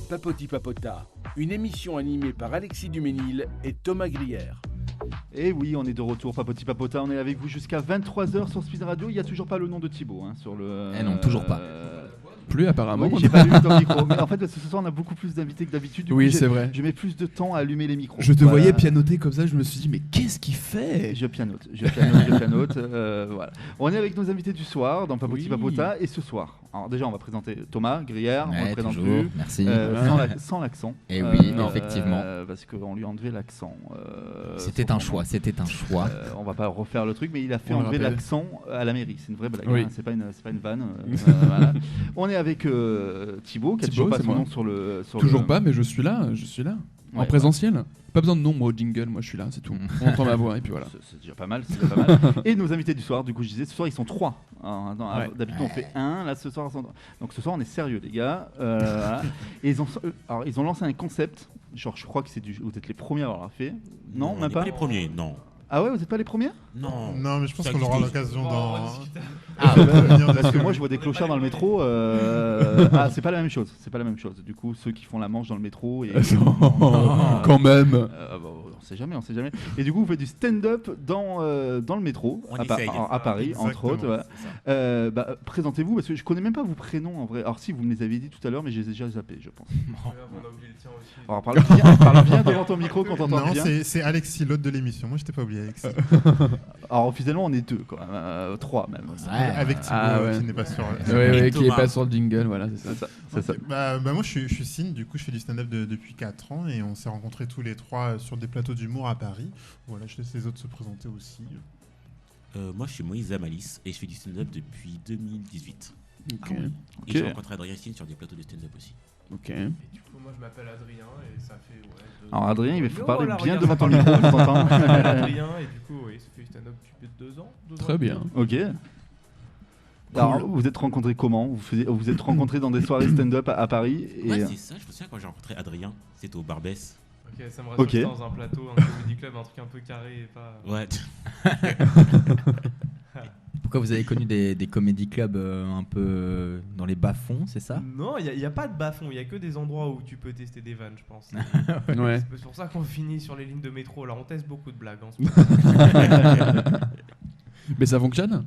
Papoti Papota, une émission animée par Alexis Duménil et Thomas Grière. Et oui, on est de retour, Papoti Papota, on est avec vous jusqu'à 23h sur Speed Radio. Il n'y a toujours pas le nom de Thibaut sur le... non, toujours pas. Plus apparemment. Oui, j'ai pas lu ton micro. Mais en fait, parce que ce soir, on a beaucoup plus d'invités que d'habitude. Du oui, coup, c'est vrai. Je mets plus de temps à allumer les micros. Je te voyais pianoter comme ça, je me suis dit, mais qu'est-ce qu'il fait ? Je pianote. Voilà. On est avec nos invités du soir dans Papoti Papota. Et ce soir, alors déjà, on va présenter Thomas Grière. On le présente toujours. plus. Merci. Sans l'accent. Et oui, effectivement. Parce qu'on lui a enlevé l'accent. C'était un choix. On va pas refaire le truc, mais il a fait enlever l'accent à la mairie. C'est une vraie blague. Oui. C'est pas une vanne. Voilà. On est avec Thibaut, qui a toujours pas son nom sur le. Toujours pas, mais je suis là. En présentiel. Pas besoin de nom, moi, au jingle, moi je suis là, c'est tout. On entend ma voix et puis voilà. C'est déjà pas mal. Et nos invités du soir, du coup je disais, ce soir ils sont 3. D'habitude on fait 1, là ce soir donc ce soir on est sérieux les gars. Voilà. Et ils ont lancé un concept, genre je crois que vous êtes les premiers à l'avoir fait. Non, même pas les premiers, non. Ah ouais, vous n'êtes pas les premiers ? Non, mais je pense qu'on aura l'occasion d'en... Parce que moi je vois des clochards dans le métro. C'est pas la même chose. Du coup, ceux qui font la manche dans le métro. Et... Quand même. On sait jamais. Et du coup, vous faites du stand-up dans le métro à Paris, entre autres. Ouais. Présentez-vous, parce que je connais même pas vos prénoms en vrai. Alors si, vous me les avez dit tout à l'heure, mais je les ai déjà zappés, je pense. On a oublié le tien aussi. Alors, parle bien devant ton micro quand on t'entend bien. Non, c'est Alexis, l'hôte de l'émission. Moi, je t'ai pas oublié, Alexis. Alors officiellement, on est 2 quand même, 3 même. Avec Thibaut, qui n'est pas sur. Qui n'est pas sur le jingle, voilà, c'est ça. Moi, je suis Sine, du coup, je fais du stand-up depuis 4 ans et on s'est rencontrés tous les 3 sur des plateaux d'humour à Paris. Voilà, je laisse les autres se présenter aussi. Moi, je suis Moïse Amalis et je fais du stand-up depuis 2018. Ok. Et j'ai rencontré Adrien Sine sur des plateaux de stand-up aussi. Ok. Et du coup, moi, je m'appelle Adrien et ça fait. Alors Adrien, il faut parler bien devant ton micro, je t'entends. Adrien, et du coup, ça fait du stand-up depuis 2 ans. Très bien. Ok. Alors, vous vous êtes rencontrés comment ? Vous êtes rencontrés dans des soirées stand-up à Paris et... Ouais, c'est ça. Je me souviens quand j'ai rencontré Adrien, c'était au Barbès. Ok, ça me rassure dans un plateau, un comedy club, un truc un peu carré et pas... Ouais. Pourquoi vous avez connu des comedy clubs un peu dans les bas-fonds, c'est ça ? Non, il n'y a pas de bas-fond, il n'y a que des endroits où tu peux tester des vannes, je pense. Ouais. C'est pour ça qu'on finit sur les lignes de métro. Alors on teste beaucoup de blagues en ce moment. Mais ça fonctionne ?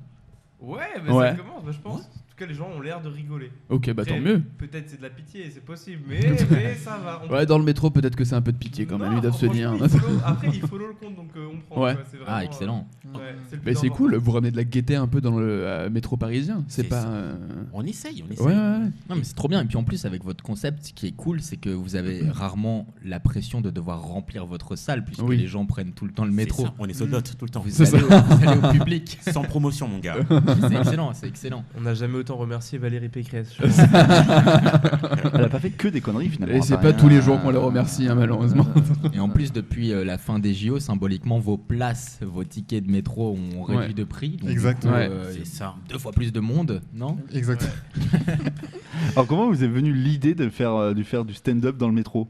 Ouais, ça commence, je pense. En tout cas, les gens ont l'air de rigoler. Ok, tant mieux. Peut-être c'est de la pitié, c'est possible, mais ça va. Ouais, dans le métro, peut-être que c'est un peu de pitié quand même, ils doivent se dire. Après, il follow le compte, donc on prend. Ouais. C'est vraiment, excellent. Mais c'est cool, vous ramenez de la gaieté un peu dans le métro parisien. C'est pas. On essaye. Ouais. Non, mais c'est trop bien. Et puis en plus, avec votre concept, ce qui est cool, c'est que vous avez rarement la pression de devoir remplir votre salle, puisque les gens prennent tout le temps le métro. On est sold out tout le temps. Vous allez au public. Sans promotion, mon gars. C'est excellent. On n'a jamais autant remercié Valérie Pécresse. Elle a pas fait que des conneries finalement. Et c'est pas tous les jours qu'on la remercie, malheureusement. Et en plus, depuis la fin des JO, symboliquement, vos tickets de métro ont réduit de prix. Donc, exactement. C'est ça. 2 fois plus de monde, non ? Exactement. Alors comment vous est venue l'idée de faire du stand-up dans le métro ?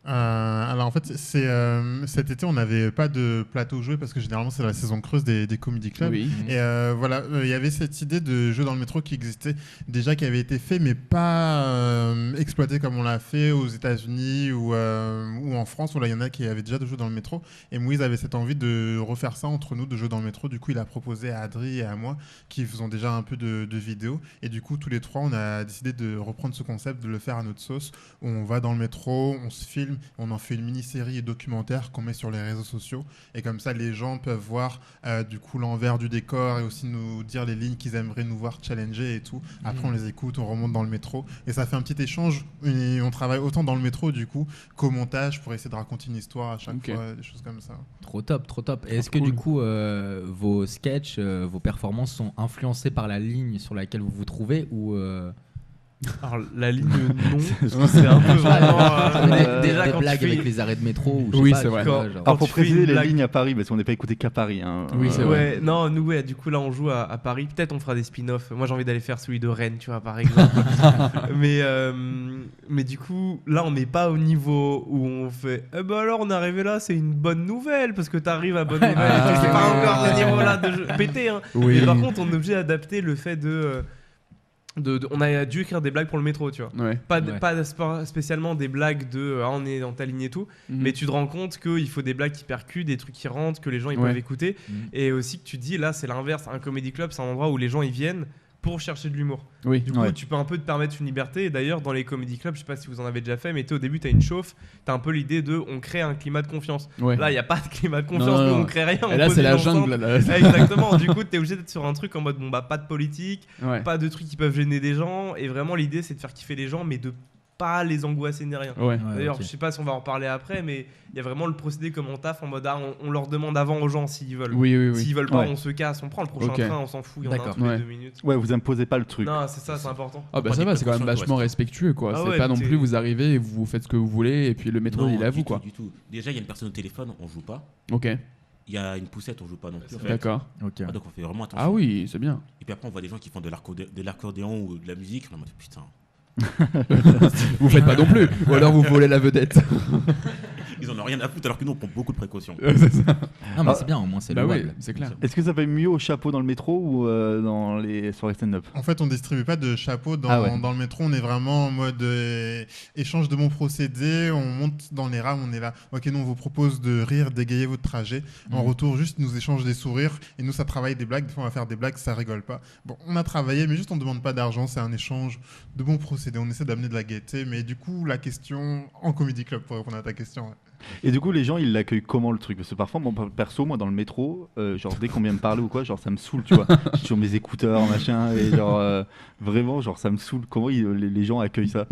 Alors en fait, cet été on n'avait pas de plateau joué parce que généralement c'est la saison creuse des comedy clubs. Oui. Et voilà, il y avait cette idée de jeu dans le métro qui existait déjà, qui avait été fait mais pas exploité comme on l'a fait aux États-Unis ou en France où là il y en a qui avaient déjà de jeux dans le métro. Et Moïse avait cette envie de refaire ça entre nous, de jeux dans le métro. Du coup, il a proposé à Adri et à moi qui faisons déjà un peu de vidéos. Et du coup, tous les 3, on a décidé de reprendre ce concept, de le faire à notre sauce. Où on va dans le métro, on se filme. On en fait une mini-série et documentaire qu'on met sur les réseaux sociaux et comme ça les gens peuvent voir du coup l'envers du décor et aussi nous dire les lignes qu'ils aimeraient nous voir challenger et tout. Après on les écoute, on remonte dans le métro et ça fait un petit échange et on travaille autant dans le métro du coup qu'au montage pour essayer de raconter une histoire à chaque fois, des choses comme ça. Trop top. Et est-ce que du coup vos sketchs, vos performances sont influencées par la ligne sur laquelle vous vous trouvez ou Alors la ligne non, c'est un peu vraiment déjà des blagues avec les arrêts de métro ou oui, c'est vrai. Alors pour préciser les lignes à Paris parce qu'on n'est pas écouté qu'à Paris Oui, c'est vrai. Non, nous du coup là on joue à Paris, peut-être on fera des spin-offs. Moi j'ai envie d'aller faire celui de Rennes, tu vois, par exemple. mais du coup là on n'est pas au niveau où on fait alors on est arrivé là, c'est une bonne nouvelle parce que t'arrives à bonne nouvelle et c'est pas encore au niveau là de péter hein. Oui. Mais par contre on est obligé d'adapter le fait de on a dû écrire des blagues pour le métro, tu vois. Ouais. Pas spécialement des blagues de on est dans ta ligne et tout, mais tu te rends compte qu'il faut des blagues qui percutent, des trucs qui rentrent, que les gens ils peuvent écouter, et aussi que tu te dis là c'est l'inverse, un comedy club c'est un endroit où les gens ils viennent pour chercher de l'humour. Oui. Du coup, tu peux un peu te permettre une liberté. Et d'ailleurs, dans les comedy clubs, je sais pas si vous en avez déjà fait, mais au début, tu as une chauffe, tu as un peu l'idée de on crée un climat de confiance. Ouais. Là, il n'y a pas de climat de confiance, nous, on crée rien. Et là, c'est la jungle. Là. Exactement. Du coup, tu es obligé d'être sur un truc en mode pas de politique, pas de trucs qui peuvent gêner des gens. Et vraiment, l'idée, c'est de faire kiffer les gens, mais de pas les angoisser ni rien. D'ailleurs, je sais pas si on va en reparler après, mais il y a vraiment le procédé comme en taf en mode on leur demande avant aux gens s'ils veulent. S'ils veulent pas, on se casse, on prend le prochain train, on s'en fout, il y en a un tous les 2 minutes. Ouais, vous imposez pas le truc. Non, c'est ça, c'est important. Ah bah ça va, c'est quand même vachement respectueux quoi. C'est pas non plus vous arrivez et vous faites ce que vous voulez et puis le métro il est à vous quoi. Du tout. Déjà, il y a une personne au téléphone, on joue pas. Ok. Il y a une poussette, on joue pas non plus. D'accord. Donc on fait vraiment attention. Ah oui, c'est bien. Et puis après, on voit des gens qui font de l'accordéon ou de la musique. On est en mode putain. Vous faites pas non plus, ou alors vous volez la vedette. Ils en ont rien à foutre alors que nous on prend beaucoup de précautions. C'est ça. Non mais c'est bien, au moins c'est oui, c'est clair. Est-ce que ça va mieux au chapeau dans le métro ou dans les soirées stand-up? En fait, on distribue pas de chapeau dans le métro. On est vraiment en mode échange de bons procédés. On monte dans les rames, on est là. Ok, nous on vous propose de rire, d'égayer votre trajet. En retour, juste nous échange des sourires et nous ça travaille des blagues. Des fois on va faire des blagues, ça rigole pas. Bon, on a travaillé, mais juste on demande pas d'argent. C'est un échange de bons procédés. On essaie d'amener de la gaieté, mais du coup la question en comedy club pour répondre à ta question. Et du coup, les gens, ils l'accueillent comment le truc? Parce que parfois, perso, moi, dans le métro, genre dès qu'on vient me parler ou quoi, genre ça me saoule, tu vois. Je suis sur mes écouteurs, machin, et genre vraiment, genre ça me saoule. Comment les gens accueillent ça?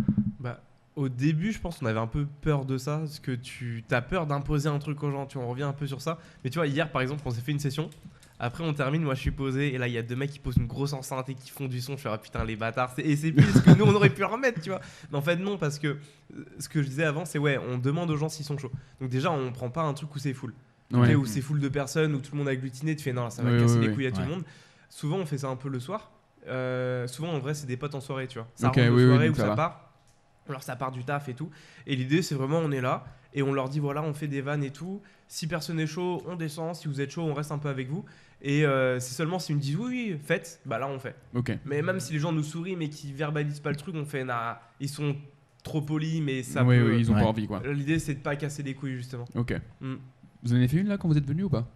Au début, je pense qu'on avait un peu peur de ça, parce que tu as peur d'imposer un truc aux gens. Tu vois, on revient un peu sur ça. Mais tu vois, hier, par exemple, on s'est fait une session. Après, on termine, moi je suis posé, et là il y a 2 mecs qui posent une grosse enceinte et qui font du son. Je fais putain, les bâtards. Et c'est plus ce que nous on aurait pu remettre, tu vois. Mais en fait, non, parce que ce que je disais avant, c'est on demande aux gens s'ils sont chauds. Donc, déjà, on prend pas un truc où c'est full. Où c'est full de personnes, où tout le monde a agglutiné. Tu fais non, là, ça va casser les couilles à tout le monde. Souvent, on fait ça un peu le soir. Souvent, en vrai, c'est des potes en soirée, tu vois. Ça rentre de soirée où ça part. Alors, ça part du taf et tout. Et l'idée, c'est vraiment, on est là et on leur dit voilà, on fait des vannes et tout. Si personne n'est chaud, on descend. Si vous êtes chaud, on reste un peu avec vous. Et c'est seulement si ils me disent oui, faites, bah là on fait. Mais même si les gens nous sourient mais qui verbalisent pas le truc, on fait ils sont trop polis, mais ça peut. Ils ont pas envie quoi. L'idée c'est de pas casser les couilles justement. Ok. Vous en avez fait une là quand vous êtes venu ou pas?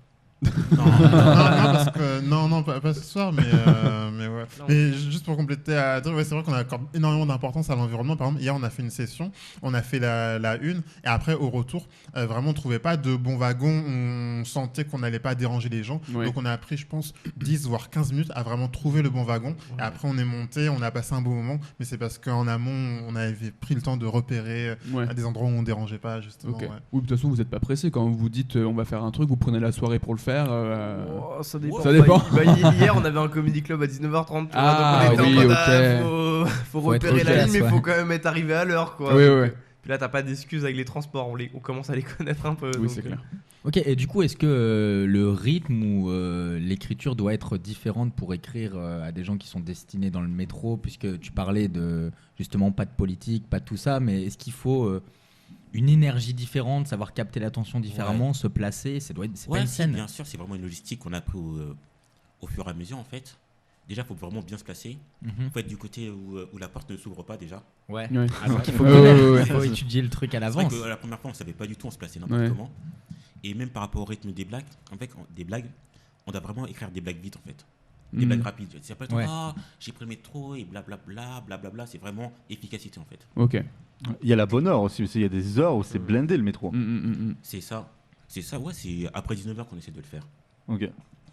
Parce que, non, pas ce soir, mais ouais. Mais juste pour compléter à dire, c'est vrai qu'on accorde énormément d'importance à l'environnement. Par exemple, hier, on a fait une session, on a fait la une, et après, au retour, vraiment, on trouvait pas de bon wagon, on sentait qu'on n'allait pas déranger les gens. Donc, on a pris, je pense, 10 voire 15 minutes à vraiment trouver le bon wagon. Et après, on est monté, on a passé un beau moment, mais c'est parce qu'en amont, on avait pris le temps de repérer à des endroits où on dérangeait pas, justement. Oui, de toute façon, vous n'êtes pas pressé quand vous dites on va faire un truc, vous prenez la soirée pour le faire. Ça dépend. Ça dépend. Hier, on avait un comedy club à 19h30. Ah donc on était oui, ok. Faut repérer la ligne, mais il faut quand même être arrivé à l'heure, quoi. Oui. Puis là, t'as pas d'excuses avec les transports. On commence à les connaître un peu. Oui, c'est clair. Ok, et du coup, est-ce que le rythme ou l'écriture doit être différente pour écrire à des gens qui sont destinés dans le métro, puisque tu parlais de justement pas de politique, pas de tout ça, mais est-ce qu'il faut une énergie différente, savoir capter l'attention différemment, se placer, c'est pas une scène. Bien sûr, c'est vraiment une logistique qu'on a appris au fur et à mesure en fait. Déjà, il faut vraiment bien se placer. Il faut être du côté où la porte ne s'ouvre pas déjà. Ouais. Donc il faut étudier le truc à l'avance. C'est vrai que la première fois, on ne savait pas du tout, on se plaçait n'importe comment. Et même par rapport au rythme des blagues, en fait, on doit vraiment écrire des blagues vite en fait. Des blagues rapides. C'est pas j'ai pris le métro et blablabla. C'est vraiment efficacité en fait. Ok. Il y a la bonne heure aussi, il y a des heures où c'est blindé le métro. C'est ça, ouais, c'est après 19h qu'on essaie de le faire. Ok.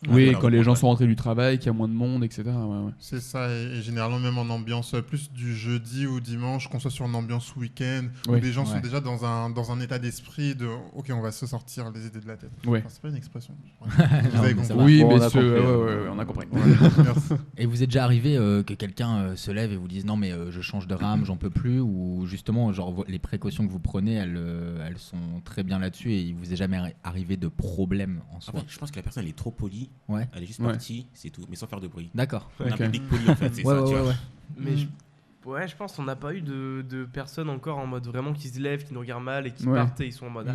Oui, quand les gens sont rentrés du travail, qu'il y a moins de monde, etc. C'est ça, et généralement même en ambiance plus du jeudi ou dimanche, qu'on soit sur une ambiance week-end, où les gens sont déjà dans un état d'esprit de ok, on va se sortir les idées de la tête. Enfin, c'est pas une expression. Vous avez compris. Oui, mais on a compris. Et vous êtes déjà arrivé que quelqu'un se lève et vous dise non mais je change de rame, j'en peux plus, ou justement genre les précautions que vous prenez, elles sont très bien là-dessus et il vous est jamais arrivé de problème en soi? En fait, je pense que la personne elle est trop polie. Elle est juste partie, c'est tout, mais sans faire de bruit. D'accord. Un public poli en fait, c'est ça, tu vois. Mais Ouais, je pense qu'on n'a pas eu de personnes encore en mode vraiment qui se lèvent, qui nous regardent mal et qui Ouais. partent et ils sont en mode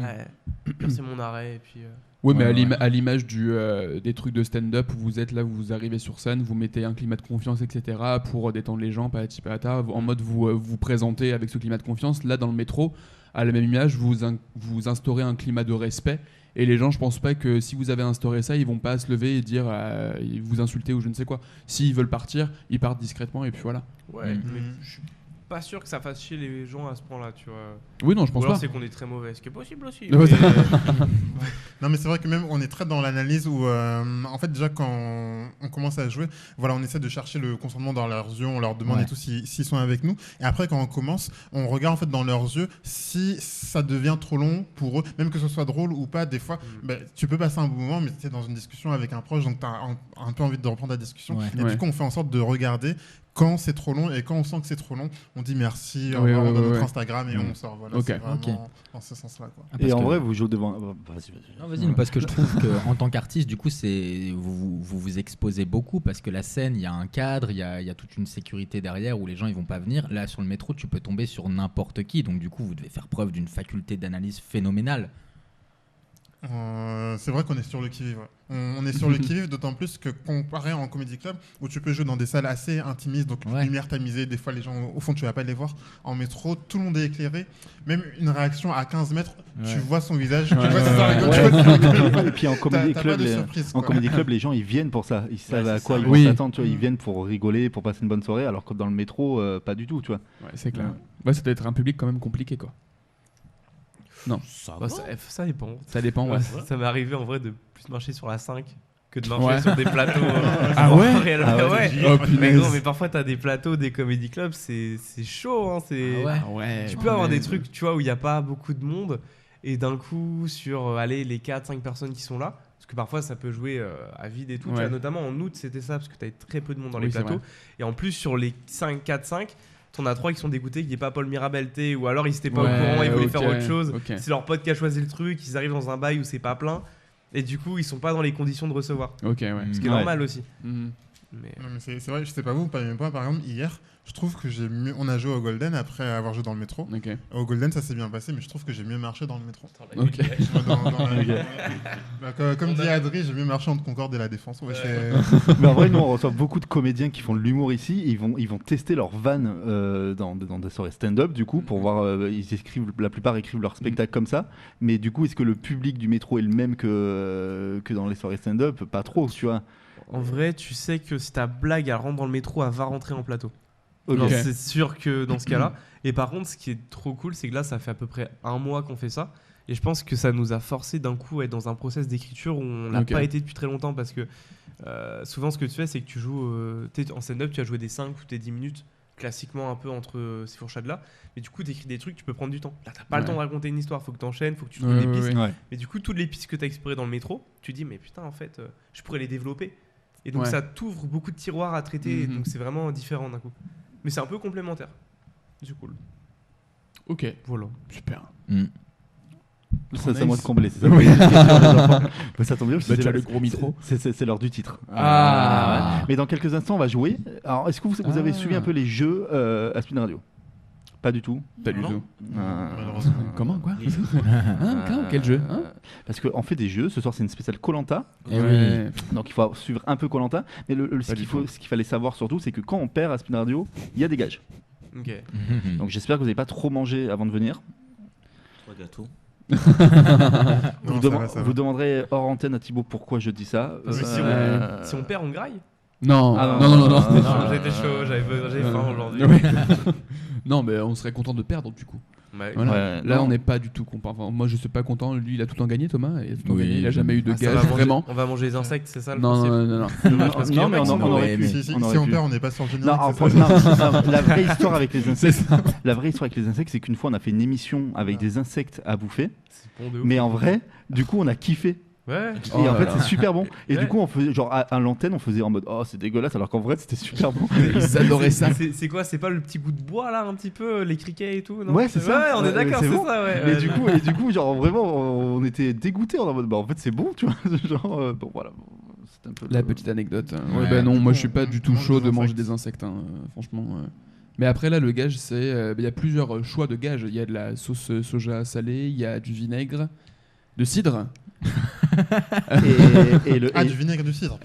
c'est mon arrêt et puis Ouais, mais Ouais, à l'image des trucs de stand-up où vous êtes là, vous arrivez sur scène, vous mettez un climat de confiance, etc. pour détendre les gens, patati patata, en mode vous présentez avec ce climat de confiance. Là, dans le métro, à la même image, vous instaurez un climat de respect. Et les gens, je pense pas que si vous avez instauré ça, ils vont pas se lever et dire vous insulter ou je ne sais quoi. S'ils veulent partir, ils partent discrètement et puis voilà. ouais, Mm. mais je suis pas sûr que ça fasse chier les gens à ce point-là, tu vois. Oui, non, je Ou pense alors pas. c'est qu'on est très mauvais, ce qui est possible aussi. Ouais, mais- Non, mais c'est vrai que même on est très dans l'analyse où, en fait, déjà quand on commence à jouer, voilà, on essaie de chercher le consentement dans leurs yeux, on leur demande Ouais. et tout s'ils sont avec nous. Et après, quand on commence, on regarde en fait dans leurs yeux si ça devient trop long pour eux, même que ce soit drôle ou pas. Des fois, tu peux passer un bon moment, mais tu es dans une discussion avec un proche, donc tu as un peu envie de reprendre la discussion. Ouais. Et Ouais. du coup, on fait en sorte de regarder. Quand c'est trop long et quand on sent que c'est trop long, on dit merci, Ouais, on ouais, donne ouais, notre ouais. Instagram et Mm. on sort. Voilà, Ok. c'est vraiment Ok. dans ce sens-là, quoi. Ah, parce Et en que- vrai, vous jouez devant. Vas-y. Non, vas-y, parce que je trouve qu'en tant qu'artiste, du coup, vous exposez beaucoup parce que la scène, il y a un cadre, il y a toute une sécurité derrière où les gens ils vont pas venir. Là, sur le métro, tu peux tomber sur n'importe qui, donc du coup, vous devez faire preuve d'une faculté d'analyse phénoménale. C'est vrai qu'on est sur le qui-vive. Ouais. On est sur le qui-vive, d'autant plus que comparé en comédie club, où tu peux jouer dans des salles assez intimistes, donc Ouais. lumière tamisée, des fois les gens, au fond, tu vas pas les voir. En métro, tout le monde est éclairé. Même une réaction à 15 mètres, tu Ouais. vois son visage, Ouais, tu vois ouais, ses ouais. oreilles, Ouais. tu vois ses oreilles. Et puis en T'as comédie pas club, de surprise, en quoi. comédie club, les gens ils viennent pour ça. Ils savent à c'est quoi ça. ils vont Oui. s'attendre. Tu vois, ils Mm. viennent pour rigoler, pour passer une bonne soirée, alors que dans le métro, pas du tout, tu vois. Ouais, c'est clair. Ouais, ça doit être un public quand même compliqué, quoi. Ça Bah, va. ça dépend. Ça dépend, ouais. Ça m'est arrivé en vrai de plus marcher sur la 5 que de marcher Ouais. sur des plateaux. Ah ouais réellement, Ah ouais, ouais. Oh, Mais punaise. non, mais parfois t'as des plateaux, des comédie clubs, c'est chaud. Hein, c'est... Ah ouais. Ah ouais. Tu peux avoir des punaise. trucs, tu vois, où il n'y a pas beaucoup de monde, et d'un coup, sur allez, les 4-5 personnes qui sont là, parce que parfois ça peut jouer à vide et tout, tu Ouais. vois, notamment en août, c'était ça, parce que tu avais très peu de monde dans les Oui, c'est plateaux. vrai. Et en plus, sur les 4-5, t'en as 3 qui sont dégoûtés qu'il n'y ait pas Paul Mirabel, ou alors ils étaient pas Ouais, au courant, ils voulaient ok, faire autre chose. ok. C'est leur pote qui a choisi le truc, ils arrivent dans un bail où c'est pas plein, et du coup, ils sont pas dans les conditions de recevoir. Ok, ouais. Ce qui est Ouais. normal aussi. Mhm. Mais... Non, mais c'est vrai, je sais pas vous, pas moi, par exemple, hier, je trouve que on a joué au Golden après avoir joué dans le métro. Ok. Au Golden, ça s'est bien passé, mais je trouve que j'ai mieux marché dans le métro. Ok. Comme dit Adri, j'ai mieux marché entre Concorde et la Défense. Ouais, Mais en vrai, nous on reçoit beaucoup de comédiens qui font de l'humour ici. Ils vont tester leurs vannes dans des soirées stand-up, du coup, pour voir. La plupart écrivent leur spectacle comme ça. Mais du coup, est-ce que le public du métro est le même que dans les soirées stand-up? Pas trop, tu vois. En vrai, tu sais que si ta blague elle rentre dans le métro, elle va rentrer en plateau. Ok. Genre, c'est sûr que dans ce cas-là. Et par contre, ce qui est trop cool, c'est que là, ça fait à peu près un mois qu'on fait ça. Et je pense que ça nous a forcé d'un coup à être dans un process d'écriture où on n'a Ok. pas été depuis très longtemps. Parce que souvent, ce que tu fais, c'est que tu joues en stand-up, tu vas jouer des 5 ou des 10 minutes, classiquement un peu entre ces fourchades-là. Mais du coup, tu écris des trucs, tu peux prendre du temps. Là, tu pas le Ouais. temps de raconter une histoire, faut que tu enchaînes, faut que tu trouves Ouais, des ouais, pistes. ouais. Ouais. Mais du coup, toutes les pistes que tu as explorées dans le métro, tu dis, mais putain, en fait, je pourrais les développer. Et donc, Ouais. ça t'ouvre beaucoup de tiroirs à traiter. Et Mhm. donc, c'est vraiment différent d'un coup. Mais c'est un peu complémentaire. C'est cool. Ok. Voilà. Super. Mm. Ça, c'est à Nice. moi de combler. C'est ça. Oui. Mais ça tombe bien. parce que Bah, tu c'est as la- le gros micro. C'est l'heure du titre. Ah. Ouais. Mais dans quelques instants, on va jouer. Alors, est-ce que vous avez Ah. suivi un peu les jeux à Spin Radio? Pas du tout. Pas du Non. tout. Malheureusement. Comment, quoi Les jeux. Quel jeu hein Parce qu'on fait des jeux. Ce soir, c'est une spéciale Koh-Lanta. Eh oui. Ouais. Donc, il faut suivre un peu Koh-Lanta. Mais ce Pas du tout. qu'il fallait savoir surtout, c'est que quand on perd à Spin Radio, il y a des gages. Ok. Donc, j'espère que vous n'avez pas trop mangé avant de venir. 3 gâteaux. Non, ça va, ça va. Vous demanderez hors antenne à Thibaut pourquoi je dis ça. Parce que Euh, si on perd, on graille. Non. Ah, non, non, non, non, non. non. J'étais chaud, j'avais faim aujourd'hui. Oui. Non, mais on serait content de perdre du coup. Ouais. Voilà. Ouais, Là, non. on n'est pas du tout content. Enfin, moi, je suis pas content. Lui, il a tout le temps gagné, Thomas. Il a tout le temps Oui. gagné. Il a jamais eu de Ah, ça gage, va manger- vraiment. On va manger des insectes, c'est ça le Non, principe non, non, non. Dommage, parce qu'il y Non, en a mais qui sont on aurait mauvais. pu. Si, si, On si aurait on pu. perd, on n'est pas sur le générique. Non, c'est non, ça. non, la vraie histoire avec les C'est insectes, ça. la vraie histoire avec les insectes, c'est qu'une fois on a fait une émission avec des insectes à bouffer, C'est bon de ouf. mais en vrai, du coup on a kiffé. Ouais. Oh Et en là fait là. c'est super bon. Et Ouais. du coup on faisait genre à l'antenne on faisait en mode oh c'est dégueulasse alors qu'en vrai c'était super bon. Ils adoraient ça. C'est quoi? C'est pas le petit bout de bois là, un petit peu, les criquets et tout, non? Ouais, c'est ça. Ouais, on est Ouais, d'accord, c'est c'est bon. ça, ouais. Et ouais. du coup genre vraiment on était dégoûtés en mode bah en fait c'est bon tu vois genre bon voilà c'était un peu La petite anecdote. Ouais, Ouais. bah non, Du moi coup, je suis pas on du tout mange chaud des de manger insectes. des insectes. Franchement, Mais après là, le gage, c'est il y a plusieurs choix de gage. Il y a de la sauce soja salée, il y a du vinaigre, de cidre. Du vinaigre du cidre.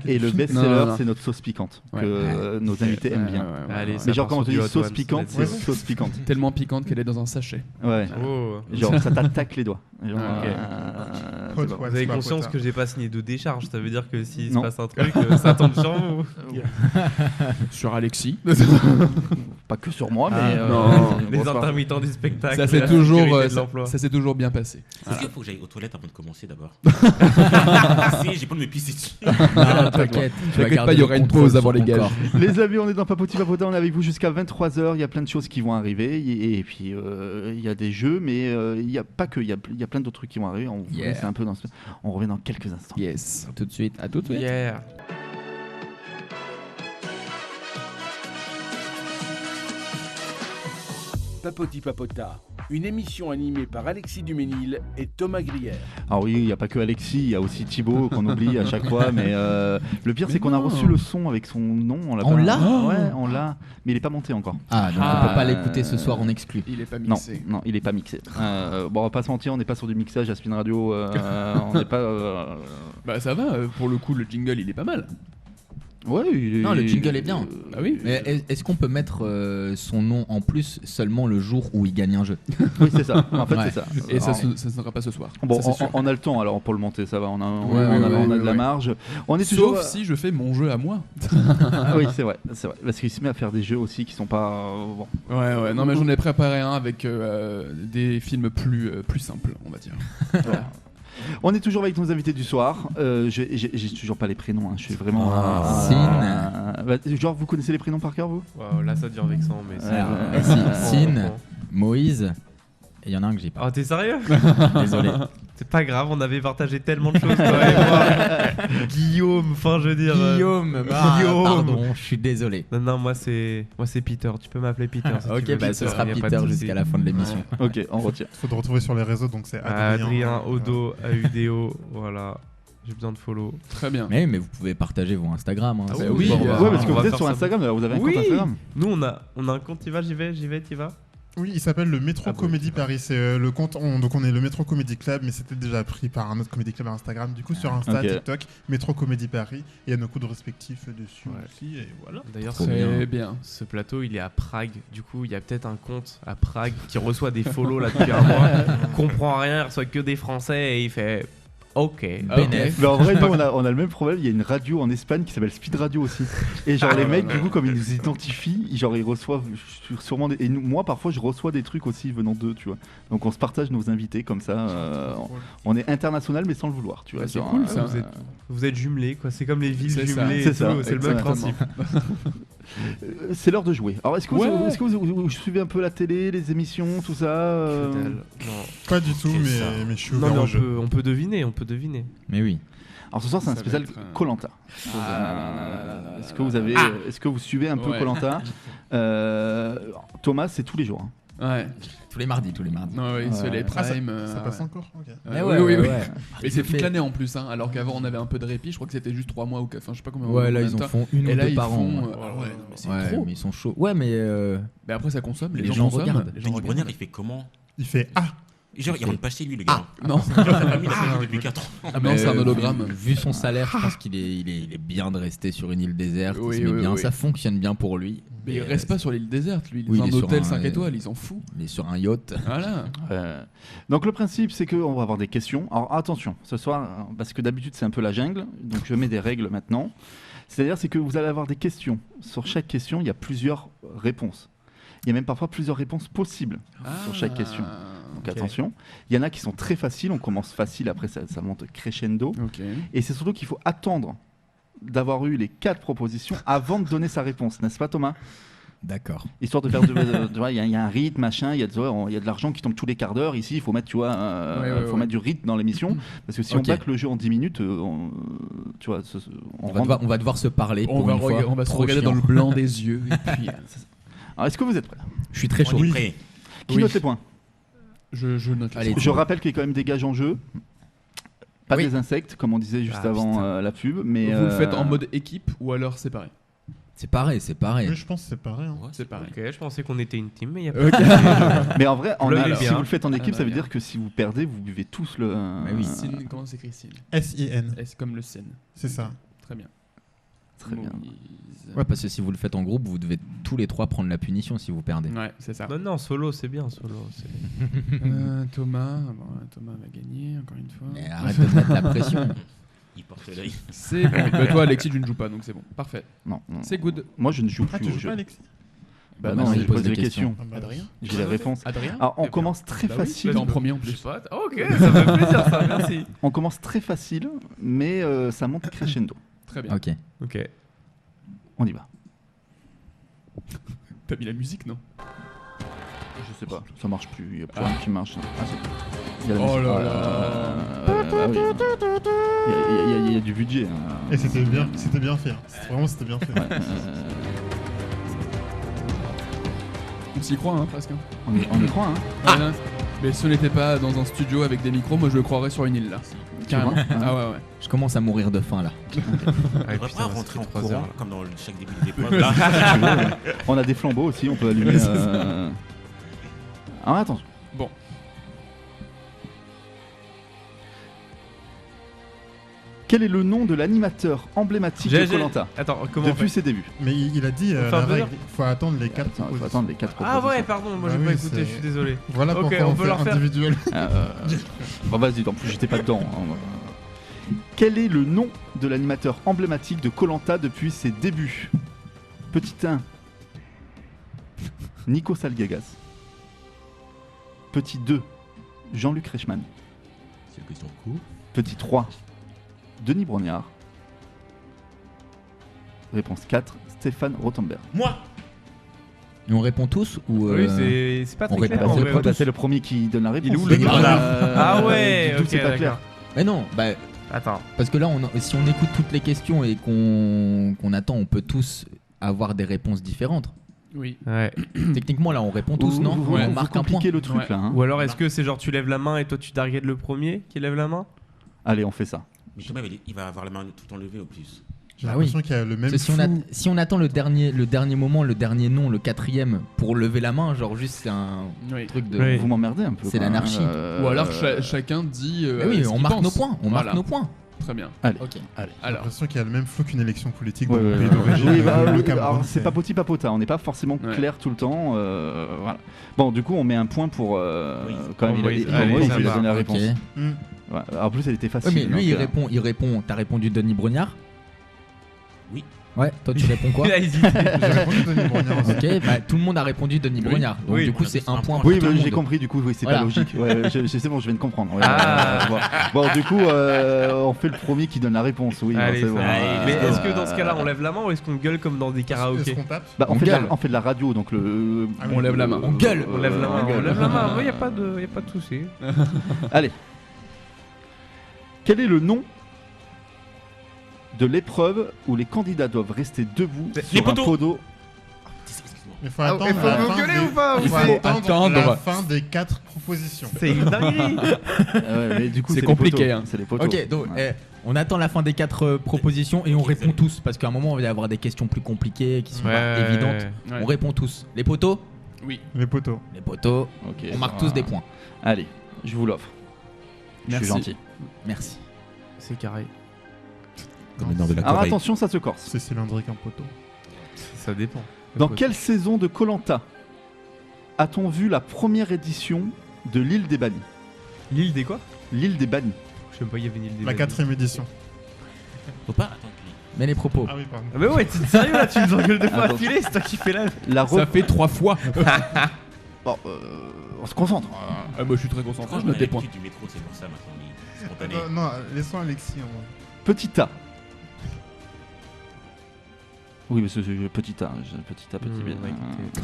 Et le best-seller, c'est notre sauce piquante que nos invités aiment bien. Allez, Mais genre quand on te dit sauce piquante, c'est sauce piquante. Tellement piquante qu'elle est dans un sachet. Ouais. Genre ça t'attaque les doigts. Vous avez conscience que j'ai pas signé de décharge, ça veut dire que s'il se passe un truc, ça tombe sur vous. Sur Alexis. Pas que sur moi, mais les intermittents du spectacle. Ça s'est toujours bien passé. Est-ce qu'il faut que j'aille aux toilettes avant de commencer d'abord? Si, j'ai pas de me pisser dessus. T'inquiète pas, il y aura une pause avant les gages. Les amis, on est dans Papoti Papota, on est avec vous jusqu'à 23h. Il y a plein de choses qui vont arriver. Et puis, il y a des jeux, mais il n'y a pas que. Il y a plein d'autres trucs qui vont arriver. On revient dans quelques instants. Yes. Tout de suite. À tout de suite. Yeah. Papoti Papota, une émission animée par Alexis Duménil et Thomas Grière. Alors oui, il n'y a pas que Alexis, il y a aussi Thibaut qu'on oublie à chaque fois. Mais le pire, c'est qu'on a reçu le son avec son nom. On l'a Ouais, on l'a. Mais il n'est pas monté encore. Ah, donc on peut pas l'écouter ce soir en exclu. Il est pas mixé. Non, il est pas mixé. Bon, on va pas se mentir, on n'est pas sur du mixage à Spin Radio. On n'est pas. Bah ça va. Pour le coup, le jingle, il est pas mal. Ouais. Non, le jingle est bien. Ah oui. Mais est-ce qu'on peut mettre son nom en plus seulement le jour où il gagne un jeu? Oui, c'est ça. En fait, c'est ça. Et ça ne sera pas ce soir. Bon, ça, on a le temps alors pour le monter, ça va. On a de la marge. On est toujours. Sauf si je fais mon jeu à moi. Oui, c'est vrai. Parce qu'il se met à faire des jeux aussi qui sont pas. Bon. Ouais. Non, mais j'en ai préparé un avec des films plus simples, on va dire. Voilà. On est toujours avec nos invités du soir. J'ai toujours pas les prénoms. Je suis vraiment. Genre, vous connaissez les prénoms par cœur, vous? Là, ça devient vexant, mais Sin, Moïse, et il y en a un que j'ai pas. Oh, t'es sérieux? Désolé. C'est pas grave, on avait partagé tellement de choses, toi et moi. Guillaume, enfin, je veux dire. Guillaume. Pardon, je suis désolé. Non, moi c'est Peter. Tu peux m'appeler Peter. Si ok, tu veux, ce sera y a pas Peter de souci. jusqu'à la fin de l'émission. Ok, on retient. Faut te retrouver sur les réseaux, donc c'est Adrien, Odo, Audéo, voilà. J'ai besoin de follow. Très bien. Mais vous pouvez partager vos Instagram. Ah c'est oui, bon, ouais, parce que on va vous êtes faire sur ça. Instagram, vous avez un compte Instagram. Nous on a un compte, j'y vais, t'y vas. Oui, il s'appelle le Métro Comédie Paris. C'est le compte. Donc on est le Métro Comédie Club, mais c'était déjà pris par un autre comédie club à Instagram. Du coup, sur Insta, TikTok, Métro Comédie Paris. Il y a nos coups de respectifs dessus aussi. Et voilà. D'ailleurs, très bien. Ce plateau, il est à Prague. Du coup, il y a peut-être un compte à Prague qui reçoit des follow là depuis un mois. Comprend rien, il reçoit que des Français et il fait. Ok. Mais en vrai, nous, on a le même problème. Il y a une radio en Espagne qui s'appelle Speed Radio aussi. Et genre, les mecs, du coup, comme ils nous identifient, genre, ils reçoivent sûrement des. Et moi, parfois, je reçois des trucs aussi venant d'eux, tu vois. Donc, on se partage nos invités comme ça. On est international, mais sans le vouloir, tu vois. C'est cool, ça. Vous êtes jumelés, quoi. C'est comme les villes jumelées. C'est ça. C'est le même principe. C'est l'heure de jouer. Alors, est-ce que vous suivez un peu la télé, les émissions, tout ça Non. Pas du tout, mais je suis ouvert au jeu. On peut deviner. Mais oui. Alors ce soir, c'est un spécial Koh-Lanta. Est-ce que vous suivez un peu Koh-Lanta? Thomas, c'est tous les jours. Ouais. Tous les mardis. Non, oui, c'est les prime. Ça passe encore. Okay. Oui. Et c'est toute l'année en plus, hein, alors qu'avant on avait un peu de répit. Je crois que c'était juste 3 mois ou 4. Enfin, je sais pas combien. Ouais, là ils en font une ou deux par an. C'est trop. Mais ils sont chauds. Ouais, mais après ça consomme. Les gens consomment. regardent. Denis Brognard, il fait comment? Il fait Genre, il rentre pas chez lui, le gars. Non. Sa famille l'a fait depuis 4 ans. Non, c'est un hologramme. Vu son salaire, je pense qu'il est bien de rester sur une île déserte. Oui, il se met bien. oui. Ça fonctionne bien pour lui. Mais il reste pas sur l'île déserte, lui. Il est Oui, dans un hôtel 5 étoiles, il s'en fout. Il est sur un yacht. Voilà. Donc le principe, c'est qu'on va avoir des questions. Alors attention, ce soir, parce que d'habitude c'est un peu la jungle, donc je mets des règles maintenant. C'est-à-dire c'est que vous allez avoir des questions. Sur chaque question, il y a plusieurs réponses. Il y a même parfois plusieurs réponses possibles sur chaque question. Donc attention, il y en a qui sont très faciles, on commence facile, après ça monte crescendo. Et c'est surtout qu'il faut attendre d'avoir eu les 4 propositions avant de donner sa réponse, n'est-ce pas Thomas? D'accord. Histoire de faire, il y a un rythme, machin, il y a de l'argent qui tombe tous les quarts d'heure. Ici, il faut mettre, mettre du rythme dans l'émission, parce que si on back le jeu en 10 minutes, on va devoir se parler. On va se regarder dans le blanc des yeux. Et puis, alors, est-ce que vous êtes prêts? Je suis très chaud. Oui. Qui note les points? Je note. Allez, je rappelle qu'il y a quand même des gages en jeu. Pas des insectes, comme on disait juste avant la pub. Mais vous le faites en mode équipe ou alors séparé? C'est pareil, c'est pareil. Oui, je pense que c'est pareil. Hein. Ouais, C'est pareil. Ok, je pensais qu'on était une team, mais il y a Ok. pas. Mais en vrai, Vous l'avez si bien. vous le faites en équipe, Ah, ça veut bien. dire que si vous perdez, vous buvez tous le. Mais oui. Sin, comment s'écrit Sin S-I-N, S comme le Sen. c'est ça. Très bien. Très bien. Moïse. Ouais, parce que si vous le faites en groupe, vous devez tous les 3 prendre la punition si vous perdez. Ouais, c'est ça. Non, solo, c'est bien, solo. Thomas, bon, Thomas va gagner encore une fois. Mais arrête de mettre la pression. Il porte l'œil. C'est bon. Bah, toi, Alexis, tu ne joues pas, donc c'est bon. Parfait. Non, non. C'est good. Moi, je ne joue plus Ah, tu au joues jeu. pas, Alexis? Bah Bah non, non, il il pose pose des des questions. Ah bah, Adrien J'ai les réponses. Adrien Alors, on Eh bien. commence très Bah oui, facile. t'es en premier en Je sais plus. pas. Ok, ça fait plaisir, ça, merci. On commence très facile, mais ça monte crescendo. Très bien. Ok. Ok. On y va. T'as mis la musique, non Je sais pas, ça marche plus. Il y a plus rien qui marche. Ah, il y a la Oh musique. là là. Ah oui. Il y a du budget. hein. Et c'était bien fait. Hein. Vraiment, c'était bien fait. Ouais, On s'y croit, hein, presque. on y croit, hein. Ouais, non. Mais si on n'était pas dans un studio avec des micros, moi je le croirais sur une île là. Carrément. vois Ah ouais, ouais. Je commence à mourir de faim là. On devrait pas rentrer en courant comme dans chaque début d'épreuve. Là. Si tu veux. On a des flambeaux aussi, on peut allumer. Alors attention. Bon. Quel est le nom de l'animateur emblématique de Koh-Lanta Attends, comment on depuis fait ses débuts? Mais il a dit Enfin, la buzzer. règle, il faut attendre les 4 Attends, il faut propositions. attendre les 4 Ah propositions. ouais, pardon, moi Bah j'ai pas oui, écouté, c'est- je suis désolé. Voilà Ok, pourquoi on on peut fait le refaire. individuel. Bon, vas-y, en plus j'étais pas dedans. hein. Quel est le nom de l'animateur emblématique de Koh-Lanta depuis ses débuts? Petit 1, Nico Salgagas. Petit 2, Jean-Luc Reichmann. C'est une question de coup. Petit 3, Denis Brognard. Réponse 4, Stéphane Rothenberg. Moi Et on répond tous ou Oui, c'est pas on très répond clair pas. en C'est vrai. pas tous. C'est le premier qui donne la réponse. Il est où, Denis Brognard Ah ouais, du tout, ok, c'est pas clair. d'accord. Mais non, bah Attends. parce que là, si on écoute toutes les questions et qu'on attend, on peut tous avoir des réponses différentes. Oui. Ouais. Techniquement, là, on répond tous, Vous- non vous- On vous marque un point. compliquez le truc Ouais. là. hein. Ou alors est-ce que c'est genre tu lèves la main et toi tu targetes le premier qui lève la main? Allez, on fait ça. Mais quand même, il va avoir la main tout enlevée au plus. J'ai Bah l'impression qu'il y a le même Parce que flou. si on attend le dernier moment, le dernier nom, le 4e pour lever la main, genre juste c'est un Oui. truc de. Oui. Vous m'emmerdez un peu. C'est quoi, l'anarchie. hein. Ou alors chacun dit. Mais oui, ce on qu'il marque pense. nos points. On Voilà. marque nos points. Très bien. Allez. Ok. Allez. J'ai Alors. l'impression qu'il y a le même flou qu'une élection politique Ouais, dans le ouais, pays ouais. d'origine. Oui, bah, le alors, Cameroun, c'est pas poti papota, on n'est pas forcément Ouais. clair tout le temps. Voilà. Bon, du coup, on met un point pour. Oui. Quand même, Pour il Moïse. a, Allez, Moïse, ça il a va. donné la Ok. réponse. Hmm. Ouais. En plus, elle était Ouais, facile. mais lui, donc, il répond. T'as répondu Denis Brognard. Oui. Ouais. Toi, tu réponds quoi Il a hésité. J'ai répondu Denis Brognard aussi. Ok. Bah, tout le monde a répondu Denis Oui. Brognard. Donc Oui. du coup, On a c'est tous un un point. point. pour Oui, tout le j'ai monde. compris, du coup, oui, c'est Voilà. pas logique. Ouais, c'est bon, je viens de comprendre. Ouais, Ah. bon, du coup, on fait le premier qui donne la réponse. Oui, Allez, c'est ça bon. va. Allez, Mais let's est-ce que dans ce cas-là on lève la main ou est-ce qu'on gueule comme dans des Est-ce karaokés? qu'on tape? Bah, On gueule. on fait de la radio, donc le. Ah oui. On lève la main. On gueule. On lève la main, gueule. on lève la main. Il n'y a pas de souci. Allez. Quel est le nom de l'épreuve où les candidats doivent rester debout Les sur un poteaux. poteau? Excuse-moi. Mais faut Ah, attendre et faut la vous fin gueuler des- ou pas, ou Il faut c'est- attendre la Attendre. fin des 4 propositions. C'est une dinguerie. Ouais, mais du coup, C'est les compliqué, poteaux. hein. C'est les poteaux. Ok, donc Ouais. on attend la fin des 4 propositions et on Ok, répond salut. tous parce qu'à un moment, il va y avoir des questions plus compliquées qui sont pas évidentes. Ouais. On répond tous. Les poteaux. Oui. Les poteaux. Les poteaux. Ok, On marque ça tous va. des points. Allez, je vous l'offre. Je Merci. suis gentil. Merci. C'est carré. Comme le nord de la Alors Corée. attention, ça se corse. C'est cylindrique un poteau. Ça dépend. Dans quelle saison de Koh-Lanta a-t-on vu la première édition de l'île des bannis? L'île des quoi? L'île des bannis. Je sais même pas, il y avait une île des La Bannis. 4ème édition. Faut pas attendre. Mais les propos. Ah oui, pardon. Ah mais ouais, t'es sérieux là, tu nous engueules des fois Attends. affilés, c'est toi qui fais la... La Ça fait 3 fois. Bon, on se concentre. Ah, moi je suis très concentré, Franchement, je note des points. l'habitude du métro, c'est pour ça maintenant. Il est spontané. Non, laissons Alexis en mode. Petit A. Oui, mais c'est petit A. Petit A, petit B. ouais, écoutez.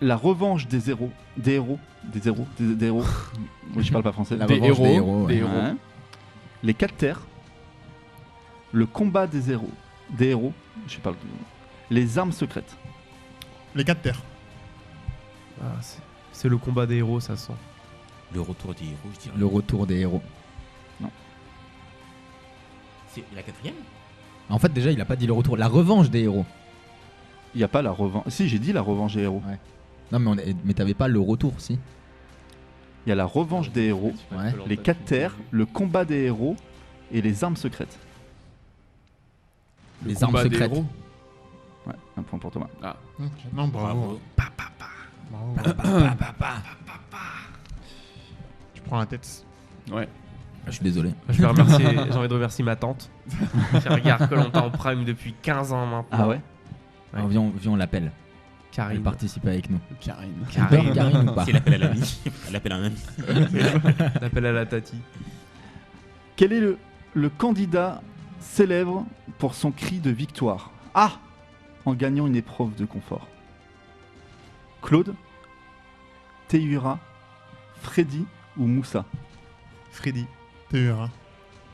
La revanche des héros. Des héros. Des héros. Des héros. Oui, je parle pas français. La Des revanche héros, des héros. des ouais. héros. Ouais. Les 4 terres. Le combat des héros. Des héros. Je parle de... Les armes secrètes. Les 4 terres. Ah, c'est le combat des héros, ça sent. Le retour des héros, je dirais. Le retour des héros. C'est la 4ème? En fait, déjà, il a pas dit le retour. La revanche des héros. Il n'y a pas la revanche. Si, j'ai dit la revanche des héros. Non, mais t'avais pas le retour, si. Il y a la revanche des héros, Ouais. les 4 terres, le combat des héros et les armes secrètes. Les Combat armes des secrètes. héros. Ouais, un point pour Thomas. Ok. Non, bravo. Bravo. Bravo. Tu prends la tête. Ouais. Je suis désolé. Je vais remercier, j'ai envie de remercier ma tante qui regarde Koh-Lanta en prime depuis 15 ans maintenant. Ah ouais. Ouais. Alors, viens, on l'appelle. Elle Karine. participe avec nous. Karine. Karine. Karine ou pas Si elle appelle à l'ami, elle appelle un ami. L'appel à la tati. Quel est le candidat célèbre pour son cri de victoire? Ah, en gagnant une épreuve de confort. Claude, Théura, Freddy ou Moussa? Freddy. TURA. Moi,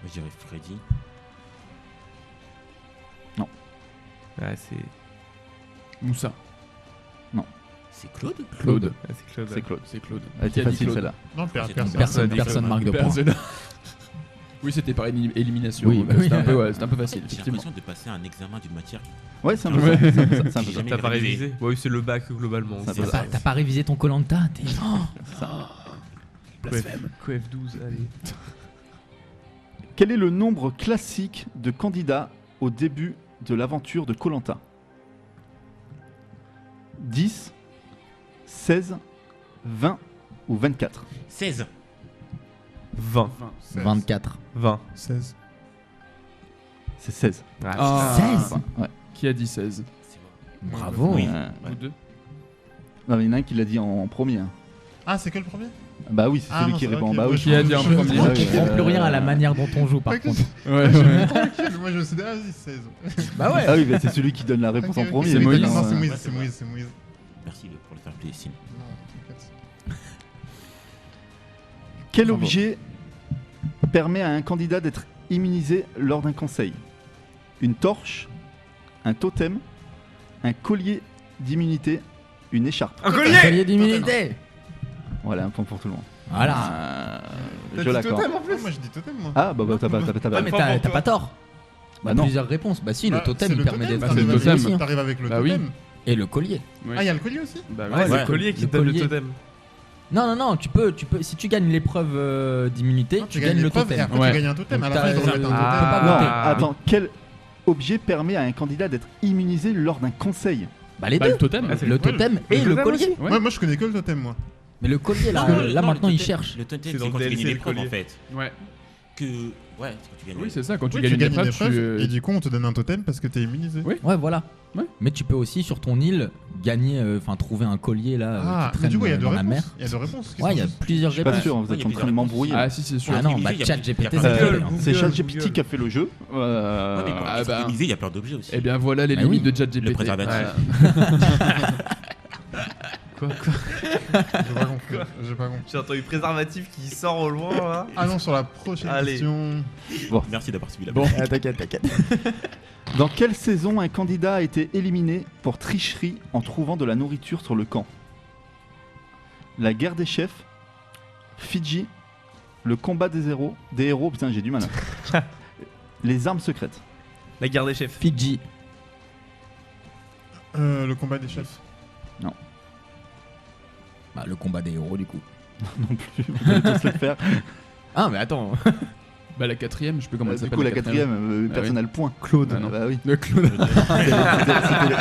je dirais Freddy. Ouais, c'est Moussa. C'est Claude. Claude. ouais, c'est Claude. C'est Claude. C'est Claude. Elle Qui était a dit facile Claude celle-là. Non, Personne. Personne marque de points. Personne. Oui, c'était par élimination. Oui, donc bah oui. c'était un peu facile, J'ai effectivement. l'impression de passer un examen d'une matière. Ouais, c'est un peu Ouais. ça. C'est un peu ça, c'est un peu ça. Jamais T'as pas révisé. révisé? Oui, c'est le bac globalement. Ça C'est va. ça. T'as pas révisé ton Koh-Lanta Blasphème. QF12, allez. Quel est le nombre classique de candidats au début de l'aventure de Koh-Lanta? 10, 16, 20 ou 24? 16. 20. 24. 20. 16. C'est 16. Ah. 16. Ouais. Qui a dit 16? Bravo. Oui. Vous deux. Non, mais il y en a un qui l'a dit en premier. hein. Ah, c'est que le premier? Bah oui, c'est Ah, celui non, qui c'est répond. vrai Bah que- oui. Qui a dit en premier? Je Ouais, comprends plus rien à la manière dont on joue, par contre. Ouais. Tranquille, moi je me suis dit, ah, vas-y, 16. Bah ouais. Ah oui, bah c'est celui qui donne la réponse Ok, en ok. premier. C'est mais Moïse. non, Non, c'est euh, Moïse, Ouais, c'est c'est Moïse, c'est Moïse. Merci pour le faire play, Sim. Non, t'inquiète. Quel Bravo. objet permet à un candidat d'être immunisé lors d'un conseil? Une torche, un totem, un collier d'immunité, une écharpe. Un Un collier. collier d'immunité. Voilà, un point pour tout le monde. Voilà. Je l'accorde. Ah, moi je dis totem, moi. Ah bah t'as pas. Ouais, mais Pas t'as pour toi. pas tort. Bah non. Plusieurs réponses. Bah si, le Bah, totem c'est il le permet totem, d'être Bah, c'est le immunisé totem. aussi, hein. T'arrives avec le Bah oui. totem. Et le collier. Oui. Ah, il y a le collier aussi? Bah Ouais, c'est Ouais. le collier qui Le te donne le collier. totem. Non, tu peux, si tu gagnes l'épreuve d'immunité, Non, tu gagnes le l'épreuve, et totem. après Ouais. tu gagnes un totem. Donc À la fin, ils t'as- vont mettre un Ah. totem. pas Non, voter. attends, quel objet permet à un candidat d'être immunisé lors d'un conseil? Bah les Bah, deux. le totem. Ah, c'est Le totem et le totem collier. Ouais. Ouais, moi je connais que le totem, moi. Mais le collier là, Non, là non, maintenant le il totem- cherche. Le totem, C'est c'est dans quand le tu gagnes DLC, une le épreuve en collier. fait. Ouais. Que. Ouais, c'est quand tu gagnes. Oui, c'est ça. Quand tu Oui, gagnes tu une gagnes une épreuve, épreuve, tu. et du coup on te donne un totem parce que t'es immunisé. Oui. Ouais, voilà. Ouais. Mais tu peux aussi sur ton île gagner, enfin trouver un collier là Ah, qui mais du traîne coup il y a deux dans la mer. réponses. Il y a deux réponses. Ouais, il y a plusieurs Je suis pas réponses. sûr, vous Ouais, êtes il y en a train de plusieurs m'embrouiller. Ah, si, c'est sûr. Ah non, Immunisé, bah il y a- chat il y a GPT plein c'est de- fait, hein. C'est Google, ChatGPT Google. qui a fait le jeu. Ouais, mais quand Ah tu bah. es immunisé, il y a plein d'objets aussi. Eh bien voilà les Bah limites oui. de ChatGPT. Le préservatif. Quoi J'ai pas compris. J'ai entendu préservatif qui sort au loin là. Ah non, sur la prochaine Allez. question. Merci d'avoir suivi la Bon, T'inquiète. dans quelle saison un candidat a été éliminé pour tricherie en trouvant de la nourriture sur le camp? La guerre des chefs, Fidji, le combat des héros, putain j'ai du mal. hein. Les armes secrètes. La guerre des chefs. Fidji. Le combat des chefs. Bah le combat des héros du coup. Non plus, vous allez tous le faire. Ah mais attends. Bah la quatrième, je sais plus comment elle Du s'appelle. coup la quatrième, Ah personne oui. n'a le point. Claude, Ah non. bah oui. Le Claude.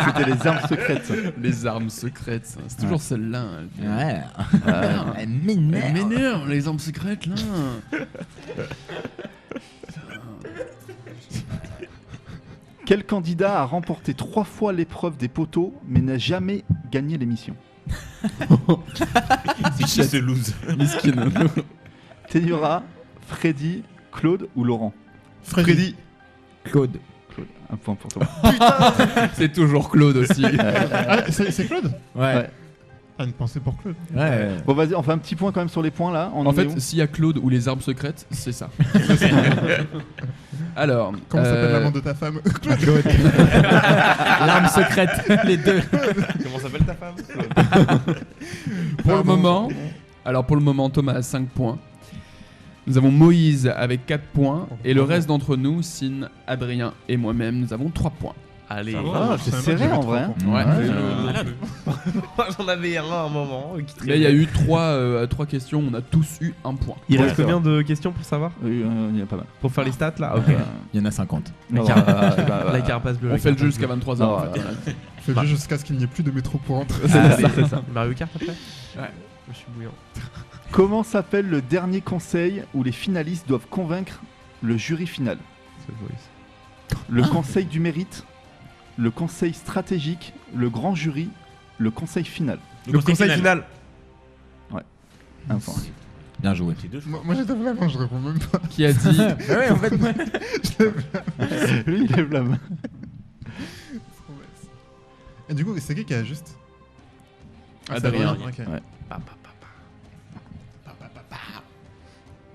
C'était les armes secrètes. Les armes secrètes, ça. C'est toujours celle-là. Ouais. Euh, Elle m'énerve. Elle m'énerve, les armes secrètes là. Quel candidat a remporté 3 fois l'épreuve des poteaux mais n'a jamais gagné l'émission? C'est qui ce lose? Miskin. Théura, Freddy, Claude ou Laurent? Freddy. Claude. Claude, un point pour toi. C'est toujours Claude aussi. Ah, c'est Claude? Ouais. Ah, une pensée pour Claude. Ouais. Bon vas-y, on fait un petit point quand même sur les points là. On En en est fait, où s'il y a Claude ou les armes secrètes, c'est ça. Alors. Comment s'appelle l'amant de ta femme? L'arme secrète, les deux. Comment s'appelle ta femme? Pour le Pardon. moment. Alors pour le moment, Thomas a 5 points. Nous avons Moïse avec 4 points. Et le reste d'entre nous, Sin, Adrien et moi-même, nous avons 3 points. Allez. C'est serré en vrai. Ouais. J'en avais un à un moment. Là, il y a eu 3 questions. On a tous eu 1 point. Il Ouais, reste c'est combien de questions pour savoir? Il y a pas mal. Pour faire les stats là? Ok. Il y en a 50. La carapace bleue. On fait le jeu jusqu'à 23h. Non, en fait. Fais le jeu jusqu'à ce qu'il n'y ait plus de métro pour entrer. C'est ça. Mario Kart après? Ouais. Je suis bouillant. Comment s'appelle le dernier conseil où les finalistes doivent convaincre le jury final? Le conseil du mérite, le conseil stratégique, le grand jury, le conseil final. Le conseil final. Un point. Bien joué. C'est 2 choix. Moi j'étais la main, je réponds même pas. Qui a dit Ouais, en fait, Lui, il lève la main. Et du coup, c'est qui a juste Adrien. Ok. Ouais.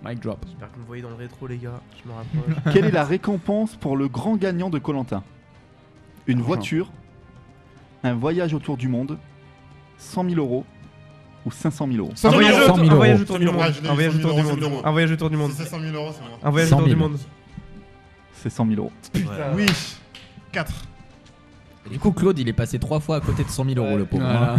Mic drop. J'espère que vous me voyez dans le rétro, les gars. Je me rapproche. Quelle est la récompense pour le grand gagnant de Koh-Lanta? Une Argent. voiture, un voyage autour du monde, 100 000 euros ou 500 000 euros? 100 Un 000 voyage euros. autour- un voyage autour du 100 000 monde. euros. Un voyage 100 000 autour du euros, monde. 100 000 Un voyage autour du monde. Si c'est 100 000 euros, c'est moi. Un voyage 100 autour 000. du monde. C'est 100 000 euros. Oui, 4. du coup, Claude, il est passé 3 fois à côté de 100 000 euros, le pauvre. Voilà.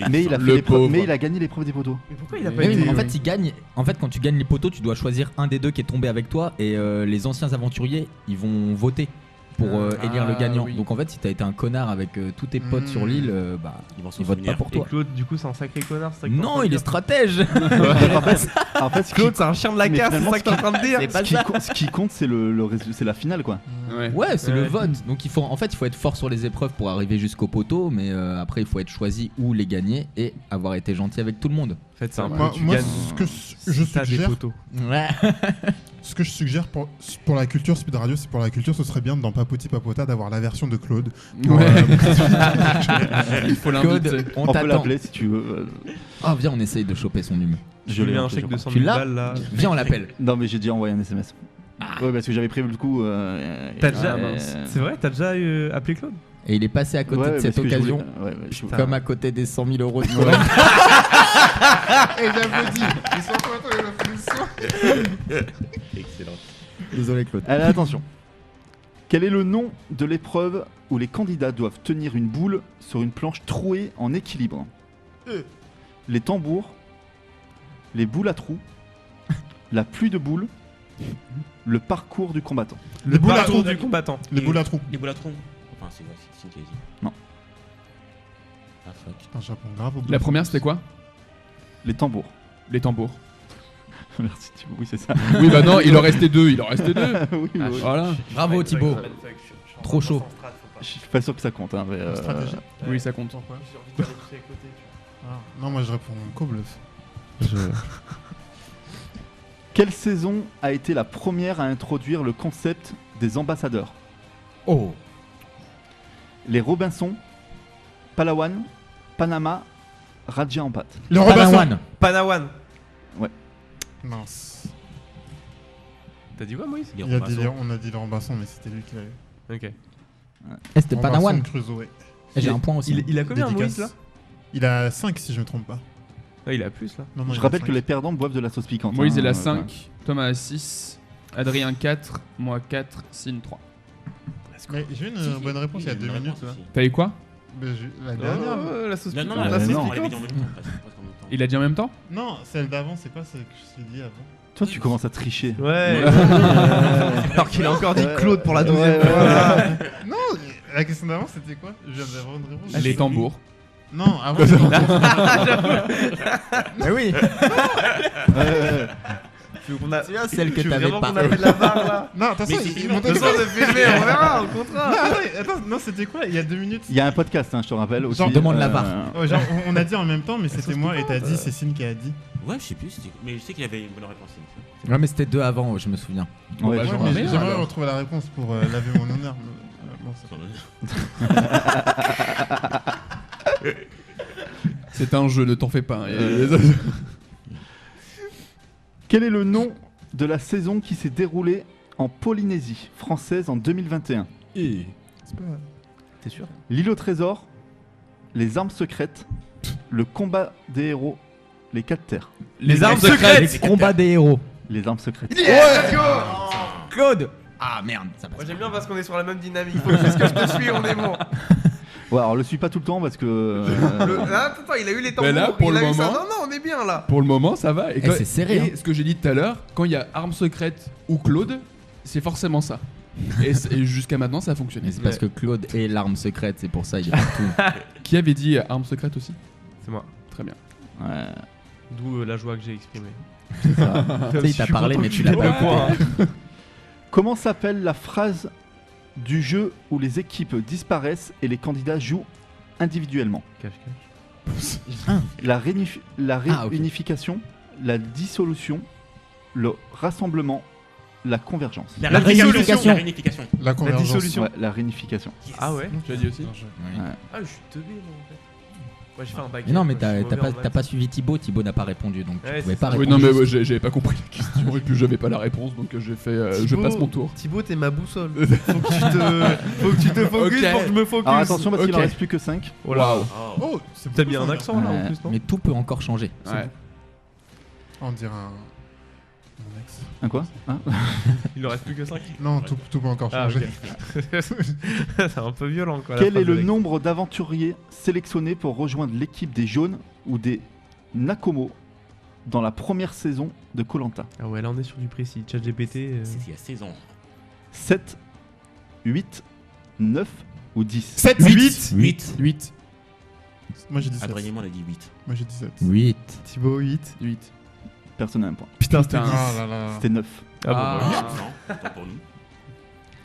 Mais il a, Le pauvre. mais il a gagné l'épreuve des poteaux. Mais pourquoi il a Mais pas Mais oui, été. mais en fait, il gagne. En fait, quand tu gagnes les poteaux, tu dois choisir un des deux qui est tombé avec toi et les anciens aventuriers, ils vont voter pour élire le gagnant. oui. Donc en fait, si t'as été un connard avec tous tes potes sur l'île, bah Ils vont s'en ils votent pas souvenir. pour Et toi. Claude, du coup, c'est un sacré connard. c'est ça que t'es en Non, train de il est dire. stratège. En fait, ce qui, Claude, c'est un chien de la casse, c'est ça que t'es en train de dire. C'est pas ce qui ça. co- ce qui compte, c'est c'est la finale, quoi. Ouais. Ouais, c'est le Ouais. vote. Donc il faut être fort sur les épreuves pour arriver jusqu'au poteau, mais après il faut être choisi ou les gagner et avoir été gentil avec tout le monde. En fait, c'est un peu. Moi, tu moi, gagnes ce que je si t'as des suggère, photos. Ouais. ce que je suggère pour la culture Speed Radio, c'est pour la culture, ce serait bien dans Papoti Papota d'avoir la version de Claude. Ouais. Il faut l'inviter. Claude, on On peut t'attend. l'appeler si tu veux. Ah, viens, on essaye de choper son numéro. Je lui mets l'ai, un je chèque de crois. 100 Tu 000 l'as balles là. Viens, on l'appelle. Non, mais j'ai déjà envoyé un SMS. Ouais, parce que j'avais prévu le coup. T'as déjà. mince. C'est vrai, t'as déjà appelé Claude? Et il est passé à côté Ouais, de cette parce que je occasion, voulais- ouais, je- comme à côté des 100 000 euros de Noël. Et j'applaudis. Ils sont contents, les applaudissements. Excellent. Désolé, Claude. Allez, attention. Quel est le nom de l'épreuve où les candidats doivent tenir une boule sur une planche trouée en équilibre? Les tambours, les boules à trous, la pluie de boules, le parcours du combattant. Les boules à parcours trous. du combattant. Les boules à trous. Les boules à tronc. Enfin, c'est une qui a dit. Non. Ah fuck. Putain, je réponds grave au La première, c'était quoi? Les tambours. Les tambours. Merci Thibaut, oui c'est ça. Oui, bah non, il en restait 2. Il en restait 2. Oui, oui. Voilà. Bravo, Thibaut. Trop chaud. Je suis pas sûr que ça compte. Hein, mais, Stratégie. Oui, ça compte. Pourquoi Non, moi je réponds co-bluff. Quelle saison a été la première à introduire le concept des ambassadeurs? Oh. Les Robinson, Palawan, Panama, Raja en pâte. Les Robinson. Padawan. Panawan. Mince. T'as dit quoi, Moïse? Les Il a dit Robinson. on a dit les Robinson, mais c'était lui qui l'avait. Ok. Eh, c'était Padawan. Crusoe. Et j'ai un point aussi. Il a combien, Dédicace. Moïse là? Il a 5 si je me trompe pas. Ah, il a plus là. Non, non, Je il a rappelle 5. que les perdants boivent de la sauce piquante. Moïse, il a hein, 5. Thomas a 6. Adrien 4. Moi 4. Sin 3. Mais j'ai une bonne réponse il y a 2 minutes là. T'as eu quoi? Mais la dernière. La sauce Non, non, piquante. la mais sauce, non. on l'avait dit en même temps. presque en même temps. Il a dit en même temps? Non, celle d'avant, c'est pas celle que je t'ai dit avant. Toi, tu commences à tricher. Ouais. Alors qu'il a encore dit Claude pour la 12e Ouais, fois. ouais, Non, la question d'avant c'était quoi? Je viens d'avoir une réponse. Les tambours. Non, avant les tambours. Mais oui. ouais. On a... C'est bien celle que Tu veux t'avais vraiment pas. qu'on avait de la barre là? Non, attention, Mais c'est ils filmé. m'ont De toute façon, c'est filmé, on verra, au contraire. Non, attends, non, c'était quoi? Il y a 2 minutes. Il y a un podcast, hein, je te rappelle. Aussi, Genre, demande la barre. Ouais, genre, on a dit en même temps, mais c'était moi et t'as dit Cécile qui a dit. Ouais, je sais plus. Mais je sais qu'il avait une bonne réponse. Ouais, mais c'était 2 avant, je me souviens. Ouais, bah, je j'en crois. avais. J'aimerais alors. retrouver la réponse pour laver mon honneur. Bon, c'est C'est un jeu, ne t'en fais pas. Quel est le nom de la saison qui s'est déroulée en Polynésie française en 2021? pas. T'es sûr? L'île au trésor, les armes secrètes, le combat des héros, les 4 terres. Les armes secrètes. Les combats des héros. Les armes secrètes. Let's go. Claude. Ah merde, ça passe. Moi j'aime bien parce qu'on est sur la même dynamique. Faut juste que je te suis, on est bon. Ouais, alors le suis pas tout le temps parce que. Attends, il a eu les tambours. là, pour il le a eu ça. moment- Non, non, on est bien là. Pour le moment, ça va. Et, c'est serré, et hein. ce que j'ai dit tout à l'heure, quand il y a arme secrète ou Claude, c'est forcément ça. Et jusqu'à maintenant, ça a fonctionné. Mais c'est parce que Claude est l'arme secrète, c'est pour ça il est partout. Qui avait dit arme secrète aussi? C'est moi. Très bien. Ouais. D'où la joie que j'ai exprimée. Tu sais, il t'a parlé, mais tu l'as pas écouté. Comment s'appelle la phrase du jeu où les équipes disparaissent et les candidats jouent individuellement? Cache-cache. La Ah, ok. réunification, la dissolution, le rassemblement, la convergence. La réunification. La réunification. La convergence. dissolution. Ouais, la réunification. Ah ouais. Tu as dit aussi? Bien joué. Ah, je suis teubé moi en fait. Moi j'ai fait un bac. Mais non, mais t'as pas suivi Thibaut. Thibaut n'a pas répondu, donc tu Ouais, pouvais c'est pas ça. Oui, répondre. non, mais juste. ouais, j'avais pas compris la question et puis j'avais pas la réponse, donc j'ai fait. Je Thibaut. passe mon tour. Thibaut, t'es ma boussole. Faut que tu te focus Ok. pour que je me focus. Alors attention parce qu'il en Ok. reste plus que 5. Oh là. Oh. Oh, c'est T'as beaucoup, mis un ça, accent là en plus, non? Mais tout peut encore changer. Ouais. On dirait mon ex. Un quoi Hein Il en reste plus que 5. Non, tout peut encore Ah, changer. ok. C'est un peu violent quoi. la Quel phrase est le de l'ex. nombre d'aventuriers sélectionnés pour rejoindre l'équipe des jaunes ou des Nakomo dans la première saison de Koh-Lanta? Ah ouais, là on est sur du précis. ChatGPT. C'est il y a 16 ans. 7, 8, 9 ou 10? 7, 8. 8. 8. Moi j'ai dit 7. Adrien, on a dit 8. Moi j'ai dit 7. 8. Thibaut 8. 8. Personne n'a un point. Putain, c'était Putain. 10. Ah là là. C'était 9. Ah bon, Ah. bah, Non, pas pour nous.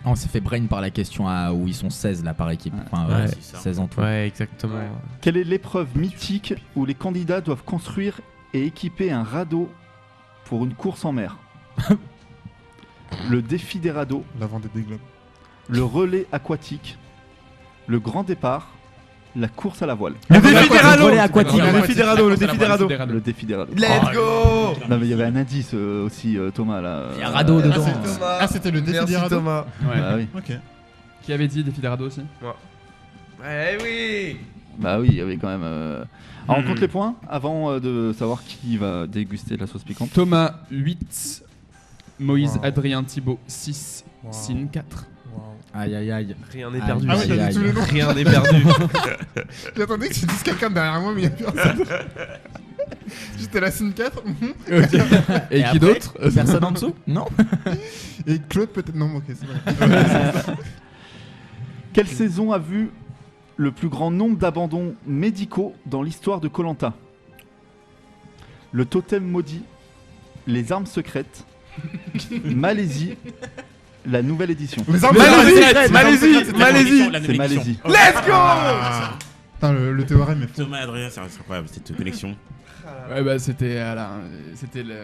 On s'est fait brain par la question où ils sont 16 là par équipe. Enfin, Ouais. C'est ça. 16 en tout. Ouais, exactement. Ouais. Quelle est l'épreuve mythique où les candidats doivent construire et équiper un radeau pour une course en mer? Le défi des radeaux, La Vendée des Globes. le relais aquatique, le grand départ, la course à la voile. Le défi des radeaux. Relais aquatique. Le défi des radeaux, le défi des radeaux. Le défi des radeaux. Let's go. Non mais il y avait un indice aussi Thomas là. Il y a radeau dedans. c'est Thomas. Ah, c'était le défi Merci des radeaux. Thomas. Ouais. Bah oui. Ok. Qui avait dit défi des radeaux aussi? Eh oui. Bah oui, il y avait quand même. Alors on compte les points avant de savoir qui va déguster la sauce piquante. Thomas 8. Moïse, Wow. Adrien, Thibaut 6. Wow. Sin 4. Wow. Aïe aïe aïe. Rien n'est Ah, perdu. Ah oui, t'as Aïe, dit tous les noms. Rien n'est perdu. J'attendais que tu dises quelqu'un derrière moi, mais il y a personne. J'étais la Sin 4. Et, qui après, d'autre? Personne en dessous? Non. Et Claude peut-être. Non, ok, c'est vrai. Quelle saison a vu le plus grand nombre d'abandons médicaux dans l'histoire de Koh-Lanta? Le totem maudit, les armes secrètes, Malaisie, la nouvelle édition. Les armes Malaisie, secrètes. Malaisie, Les armes secrètes, Malaisie. C'est Malaisie. Let's go. Ah. Putain, le théorème est fou. Thomas et Adrien, c'est incroyable cette connexion. Ouais, bah c'était. C'était le.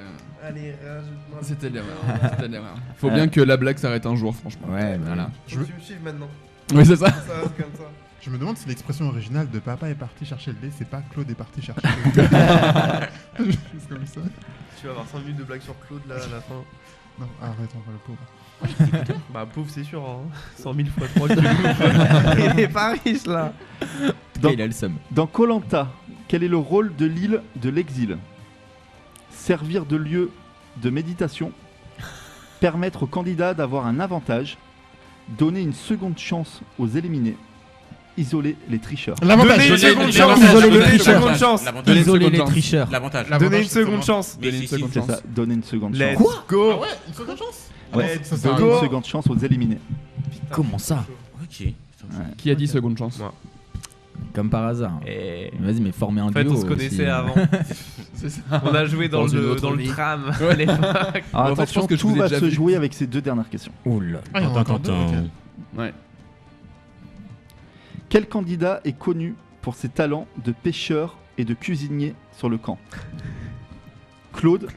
Allez, rajoute-moi. C'était l'erreur. C'était l'erreur. Faut bien que la blague s'arrête un jour, franchement. Ouais, voilà. Je veux que tu me suives maintenant. Oui, c'est ça. Ça reste comme ça. Je me demande si l'expression originale de papa est parti chercher le lait, c'est pas Claude est parti chercher le lait. Juste comme ça. Tu vas avoir 5 minutes de blague sur Claude là à la fin. Non, arrête, on va le pauvre. Bah pauvre c'est sûr, hein. 100 000 fois 3 que tu bouffes. Il est pas riche là. Dans- Il a le seum. Dans Koh-Lanta, quel est le rôle de l'île de l'exil? Servir de lieu de méditation, permettre aux candidats d'avoir un avantage, donner une seconde chance aux éliminés, isoler les tricheurs. L'avantage. Donner une seconde chance. Isoler les Donner une tricheurs. seconde chance. L'avantage. Isoler seconde les chance. tricheurs. L'avantage. L'avantage, Donner une c'est seconde comment chance. Mais Donner une si, si, seconde C'est chance. ça, donner une seconde Let's chance. go. Ah ouais, une seconde chance. Ouais, Let's ça, donner go. une seconde chance aux éliminés. Comment ça? Ok. Qui a dit seconde chance? Moi. Comme par hasard. Et... Vas-y, mais former un En fait, duo. on se connaissait aussi. avant. C'est ça. On a joué dans Dans une le autre vie. tram Ouais. à l'époque. Alors En fait, je attention, pense que je tout vous ai va déjà se vu. jouer avec ces deux dernières questions. Oh là. Ah, il y en a encore deux. ok. Ouais. Quel candidat est connu pour ses talents de pêcheur et de cuisinier sur le camp? Claude,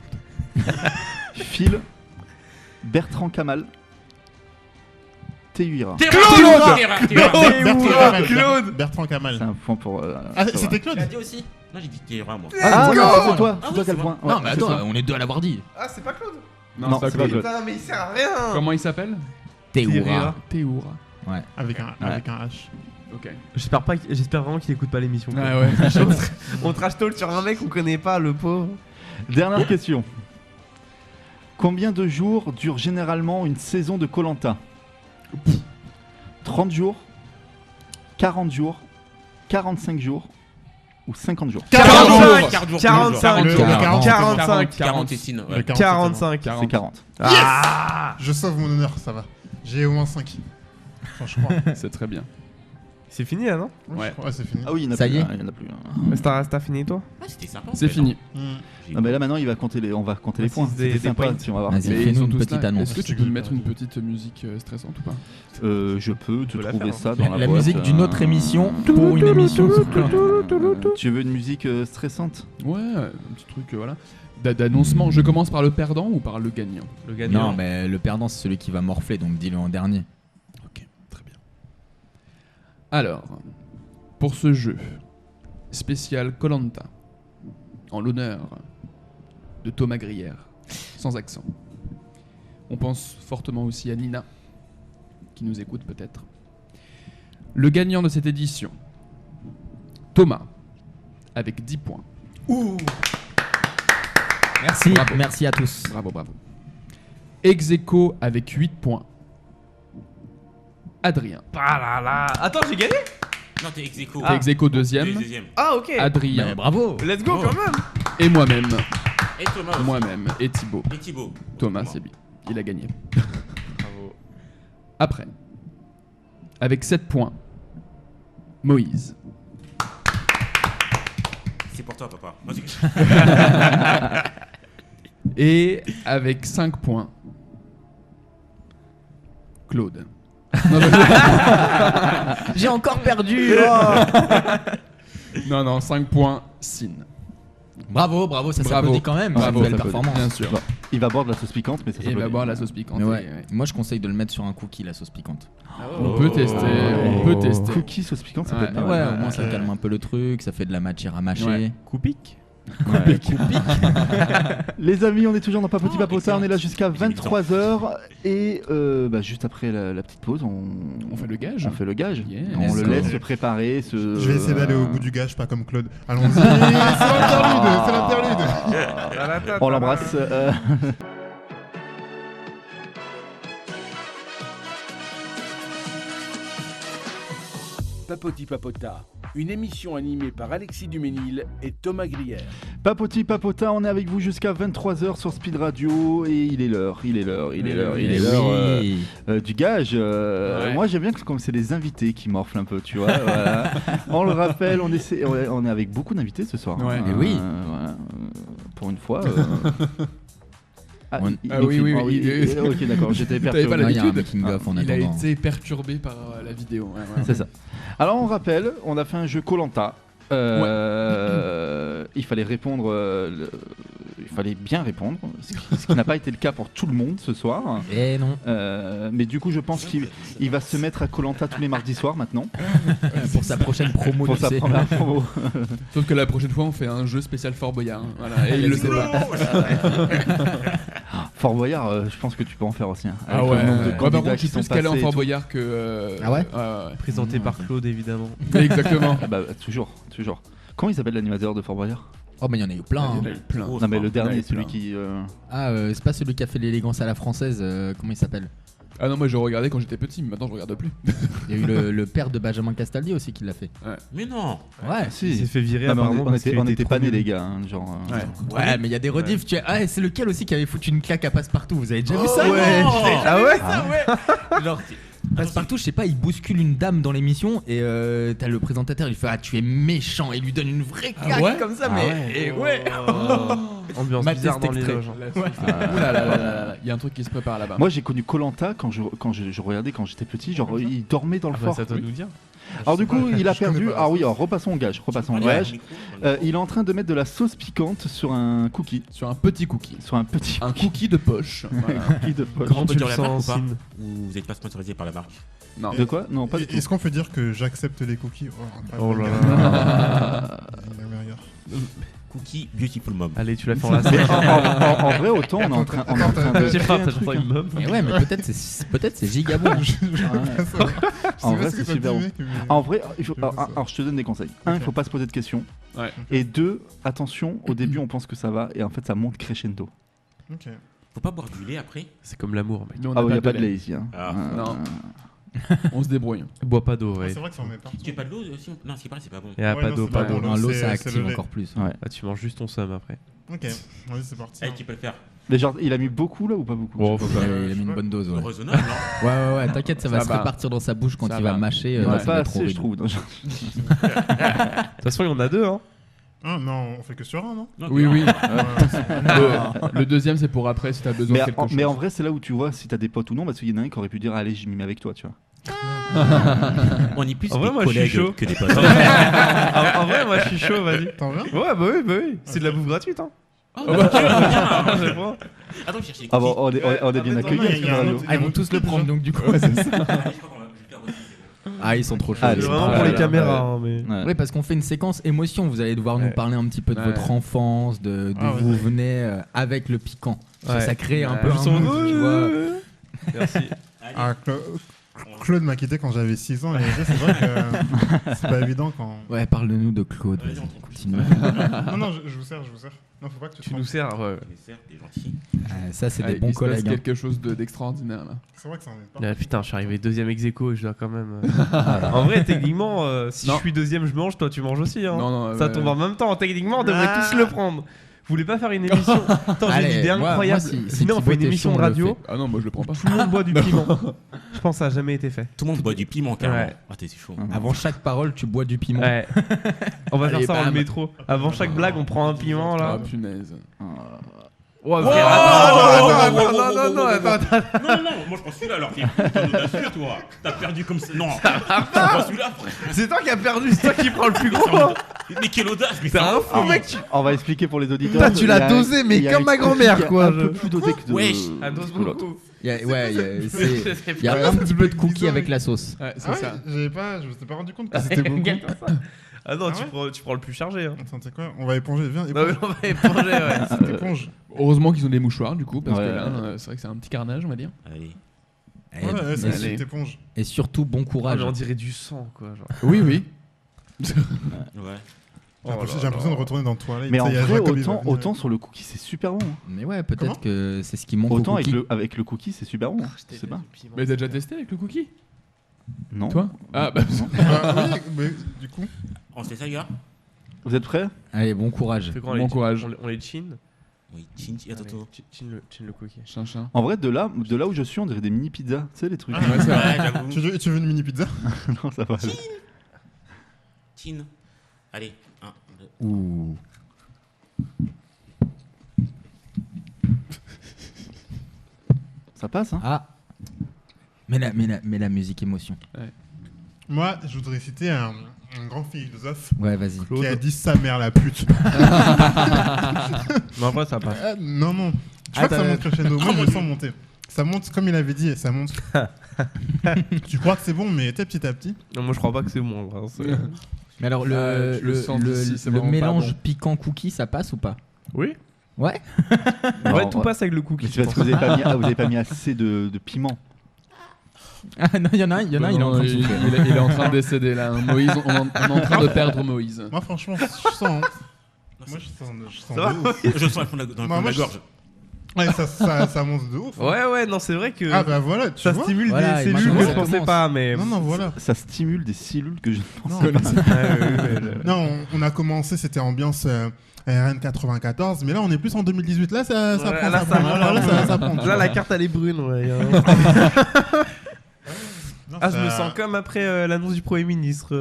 Phil, Bertrand Kamal, Théuira. Bertrand Kamal. C'est un point pour. Ah, Théoura. c'était Claude. Il a dit aussi. Non, j'ai dit Théora, moi. Ah Let's non, go. c'est toi, Ah c'est oui, toi qui as c'est le point. Non, Ouais, mais c'est attends, ça. on est deux à l'avoir dit. Ah, c'est pas Claude. Non, c'est pas Claude. Putain, mais il sert à rien. Comment il s'appelle? Théoura. Théoura. Avec un H. Ok. J'espère vraiment qu'il écoute pas l'émission. quoi. Ah ouais. On trash talk sur un mec qu'on connaît pas, le pauvre. Dernière question. Combien de jours dure généralement une saison de Koh-Lanta ? 30 jours, 40 jours, 45 jours ou 50 jours ? 45 45 40 et sinon. Ouais. 45 C'est 40. Ah, Je sauve mon honneur, ça va. J'ai au moins 5. Enfin, je crois. C'est très bien. c'est fini là, non? Ouais. Je crois. C'est fini. Ah oui, il y en a Ça plus. y est. Il y en a plus. T'as fini toi? Ah, c'était sympa. C'est fini. Non, mais là maintenant, on va compter les points. Des C'était sympa, points. si on va voir. Vas-y, Mais ils fais-nous sont une tous petite là. annonce. Est-ce que tu peux me mettre une petite musique stressante ou pas? Je peux te peux la trouver faire, ça dans la La boîte, musique d'une autre émission pour une émission. Tu veux une musique stressante? Ouais, un petit truc, voilà. D'annoncement. Je commence par le perdant ou par le gagnant? Le gagnant. Non, mais le perdant, c'est celui qui va morfler, donc dis-le en dernier. Ok, très bien. Alors, pour ce jeu spécial Koh-Lanta, en l'honneur de Thomas Grière, sans accent, on pense fortement aussi à Nina, qui nous écoute peut-être. Le gagnant de cette édition, Thomas, avec 10 points. Merci, Bravo. merci à tous. Bravo, bravo. Ex-aequo avec 8 points. Adrien. Ah là là. Attends, j'ai gagné? Non, t'es ex aequo. T'es ex-aequo deuxième. Deuxième. Ah, ok. Adrien. Mais bravo. Let's go quand même. Et moi-même. Et Thomas aussi. Moi-même. Et Thibaut. Et Thibaut. Thomas, c'est lui. Il a gagné. Bravo. Après, avec 7 points, Moïse. C'est pour toi, papa. Vas-y. Et avec 5 points, Claude. J'ai encore perdu. Non, 5 points, Sin. Bravo, bravo, ça Bravo. s'applaudit quand même. C'est Bravo, une belle ça s'applaudit. performance. Bien sûr. Bon, il va boire de la sauce piquante, mais ça Et il va s'applaudit. boire la sauce piquante. Mais ouais. et- Moi, je conseille de le mettre sur un cookie, la sauce piquante. On peut tester, on peut tester. Cookie sauce piquante, ça peut Ouais. être pas Ouais, mal. au moins ça calme un peu le truc, ça fait de la matière à mâcher. Ouais. Coupic. Ouais. Les amis, on est toujours dans Papoti Oh, Papota, excellent. on est là jusqu'à 23h et juste après la petite pause, On fait le gage. on fait le gage. Yeah. On Let's le go. laisse se préparer. Je vais essayer d'aller au bout du gage, pas comme Claude. Allons-y. C'est l'interlude. On l'embrasse. Papoti Papota, une émission animée par Alexis Duménil et Thomas Grière. Papoti Papota, on est avec vous jusqu'à 23h sur Speed Radio et il est l'heure Oui. du gage. Ouais. Moi j'aime bien que comme c'est les invités qui morflent un peu, tu vois. Voilà. On le rappelle, on est avec beaucoup d'invités ce soir. Ouais. Et oui. Voilà. Pour une fois. Ah, On- oui. Ok, d'accord, j'étais T'avais pas perturbé. Non, il y a un l'habitude. making of en Il a attendant. été perturbé par la vidéo. Ouais, ouais. C'est ça. Alors on rappelle, on a fait un jeu Koh-Lanta. Il fallait répondre, il fallait bien répondre, ce qui n'a pas été le cas pour tout le monde ce soir. Eh non, Mais du coup, je pense qu'il va se mettre à Koh-Lanta tous les mardis soirs maintenant pour sa prochaine promo, pour tu sa sais. première promo. Sauf que la prochaine fois, on fait un jeu spécial Fort Boyard. Hein. Voilà, et il le sait pas. Fort Boyard, je pense que tu peux en faire aussi. Hein, Ah avec ouais. le nombre de Par candidats contre, je qui suis plus sont calé en passés et Fort tout. Boyard que. Ah ouais Présenté par Claude, évidemment. Exactement. Ah bah, toujours. Comment il s'appelle l'animateur de Fort Boyard? Oh, mais il y en a eu plein. Il y en a eu plein. Oh, Non mais le dernier, Ouais, celui plein. qui. Ah, c'est pas celui qui a fait l'élégance à la française, comment il s'appelle? Ah non, moi je regardais quand j'étais petit, mais maintenant je regarde plus. Il y a eu le père de Benjamin Castaldi aussi qui l'a fait. Mais non. Ouais. Il s'est fait virer Non, mais apparemment. parce qu'il on était était trop pas nés nul. les gars, hein, genre. Ouais. Ouais, mais il y a des rediffs. Tu... Ah, et c'est lequel aussi qui avait foutu une claque à Passepartout? Vous avez déjà vu ça? ouais. Ah ouais. Genre, Passepartout, je sais pas, il bouscule une dame dans l'émission et t'as le présentateur, il fait ah tu es méchant et il lui donne une vraie claque ouais comme ça, mais et ouais. Ambiance Matt bizarre dans les extrait. loges. Ouh là là là là là, il y a un truc qui se prépare là-bas. Moi j'ai connu Koh-Lanta quand je regardais quand j'étais petit, genre il dormait dans le fort. C'est à toi de nous dire. Alors du coup il a Je connais perdu. pas. Ah oui, alors repassons au gage. Il est en train de mettre de la sauce piquante sur un cookie, Sur un petit cookie. sur un petit Un cookie de poche. Voilà. cookie de poche. Comment on tu peut dire le la marque ou sens, pas? Sim Ou vous n'êtes pas sponsorisé par la marque? Non. De quoi? Non, pas du tout. Est-ce qu'on peut dire que j'accepte les cookies? Oh là là. La meilleure. Cookie Beautiful Mom. Allez, tu l'as fait en Mais la en vrai, autant on est en train de J'ai créer pas un truc, hein. une môme. Et ouais, mais peut-être c'est giga bon. En vrai, c'est super bon. En vrai, alors je te donne des conseils. Un, il faut pas se poser de questions. Ouais. Et deux, attention, au début on pense que ça va et en fait ça monte crescendo. Ok. Faut pas boire du lait après. C'est comme l'amour, mec. Nous, on Ah, il n'y a pas de de lait ici. Hein. Non. On se débrouille. Bois pas d'eau, ouais. C'est vrai que ça en met partout. Tu veux pas de l'eau aussi? Non, c'est pas bon. Il y a Ouais, pas non, d'eau, c'est pas pas d'eau. bon. Non, l'eau, c'est- ça c'est active le lait. encore plus. Ouais. Ah, tu manges juste ton seum après. Ok, vas-y, c'est parti. Allez, tu peux le faire. Mais genre, il a mis beaucoup là ou pas beaucoup? Bon, Je sais pas. Il a mis une bonne dose. Ouais, Raisonnable, non? ouais, t'inquiète, ça va Ça se va. répartir dans sa bouche quand Ça il va va. mâcher. Il n'y en a ça pas va être assez, je horrible. trouve. Non, De toute façon, il y en a deux, hein. Ah, non, on fait que sur un, non? Non, Oui, non. oui. Ouais, Le deuxième, c'est pour après si t'as besoin de quelque chose. mais en vrai, c'est là où tu vois si t'as des potes ou non, parce qu'il y en a un qui aurait pu dire allez, je m'y mets avec toi, tu vois. On est plus En vrai, des moi, je suis collègues chaud. que des potes. En vrai, moi, je suis chaud, vas-y. T'en viens? Ouais, bah oui. C'est de la bouffe gratuite, hein. Attends, je cherche les Ah bon, cookies. on est bien accueillis il y a- avec il y a la un radio. autre- Ah, ils vont tous le prendre donc du coup. Je crois qu'on va- je vais le faire aussi, c'est bon. Ah, ils sont trop chauds. Allez, C'est les vraiment gars. pour les là, caméras, hein, mais. Ouais. Oui, parce qu'on fait une séquence émotion. Vous allez devoir nous Ouais. parler un petit peu de Ouais. votre enfance, d'où Ah, vous ouais. venez avec le piquant. Parce que Ouais. ça crée un Ouais. peu Ils un sont- mood, tu vois. Merci. Allez. Ah, Claude m'a quitté quand j'avais 6 ans, et c'est vrai que c'est pas évident quand. Ouais, parle-nous de Claude. Vas-y, Vas-y, on t'écoute. continue. Non, je vous sers. Non, faut pas que tu te Tu nous sers, ouais. Les cerfs, t'es gentil. Ça, c'est Allez, des bons il se passe collègues. hein. quelque chose d'extraordinaire là. C'est vrai que ça en est pas. Ah, putain, je suis arrivé deuxième ex aequo et je dois quand même. En vrai, techniquement, si Non. je suis deuxième, je mange, toi tu manges aussi. Hein. Non, Ça tombe en même temps. Techniquement, on devrait tous le prendre. Vous voulez pas faire une émission? Attends, j'ai Allez, une idée moi, incroyable. si Sinon, on Thibaut fait une était émission chaud, de on le radio. Ah non, moi je le prends pas. Tout le monde boit du piment. Je pense que ça a jamais été fait. Tout le monde boit du piment, carrément. Ouais. Ah, t'es chaud. Avant chaque parole, tu bois du piment. Ouais. On va Allez, faire ça dans le bam. métro. Avant chaque blague, on prend un piment Ah là. punaise. Ouais, Oh, frère, attends, attends. Non, moi je prends celui-là alors. T'es audacieux, toi. T'as perdu comme ça. Non, je prends celui-là, frère. C'est toi qui as perdu, c'est toi qui prends le plus gros. Mais quelle audace, mais T'es un fou. fou, mec. On va expliquer pour les auditeurs. Putain, tu l'as Il y a un- dosé, mais il y a comme un ma cookie grand-mère, qui est quoi, Un je- peu plus dosé que de. Wesh. Ah, dose que l'autre. beaucoup. Il y a, ouais, Je sais il y a pas. un petit peu de cookie avec la sauce. Ouais, c'est Ah ouais, ça. je m'étais pas rendu compte que c'était beaucoup. Ah non, Ah ouais tu prends le plus chargé. Hein. Attends, c'est quoi? On va éponger, viens, Non, mais éponge. on va éponger, ouais. Éponge. Heureusement qu'ils ont des mouchoirs du coup, parce Ouais. que là, c'est vrai que c'est un petit carnage, on va dire. Allez. Et, Ouais, et- c'est allez. une éponge. et surtout, bon Ah, courage. mais on dirait du sang, quoi. Genre. Oui, oui. Ouais. J'ai l'impression de retourner dans le toilette. Mais en Il y a vrai, Jacob, il va autant, venir. autant sur le cookie, c'est super bon. hein. Mais ouais, Comment peut-être que c'est ce qui manque Autant au avec cookie. le cookie, c'est super bon. Je sais pas. Mais t'as déjà testé avec le cookie? Non. Toi? Ah bah. Ah, oui, mais du coup. On fait ça, gars? Vous êtes prêts? Allez, bon courage. Fait quoi, Bon on les- courage. On les chin. Oui, chin, attends, attends. Chin le cookie. Chin. En vrai, de là où je suis, on dirait des mini pizzas. Tu sais, les trucs. Ouais, c'est vrai. Ouais, j'avoue. Tu veux une mini pizza? Non, ça va. aller. Chin. Allez, 1, 2. Ouh. Ça passe, hein? Ah. Mais la musique émotion. Moi, je voudrais citer un grand philosophe Ouais, vas-y. qui a dit sa mère la pute. Mais après, ça passe. Non. Je crois que ça monte crescendo. Moi, je le sens monter. Ça monte, comme il avait dit, ça monte. Tu crois que c'est bon, mais t'es petit à petit. Non, moi, je crois pas que c'est bon. Hein, c'est- Mais alors, je le sens d'ici, c'est le vraiment pas mélange bon. piquant cookie, ça passe ou pas? Oui. Ouais. Ouais, Non, tout passe avec le cookie. Mais c'est parce que vous avez pas mis assez de piment. Ah non, il y en a un, il est en train de il, souffler. il est en train de décéder là. Moïse, on est en train de perdre Moïse. Moi, franchement, je sens. Moi, je sens Ça va, de ouf. Je sens dans le fond de Moi, la je- gorge. Ouais, ça monte de ouf. Ouais, non, c'est vrai que Ah bah voilà, tu ça vois. stimule Voilà, des et cellules maintenant, que ça je pensais commence. pas, mais. Non, voilà. Ça stimule des cellules que je ne Non, pensais pas. non, on a commencé, c'était ambiance RN 94, mais là on est plus en 2018. Là, ça Ouais, prend. là, ça ça prend. prend. Là, ça prend. tu Là, vois. la carte, elle est brune, ouais. Non, Ah, je ça- me sens comme après l'annonce du Premier ministre.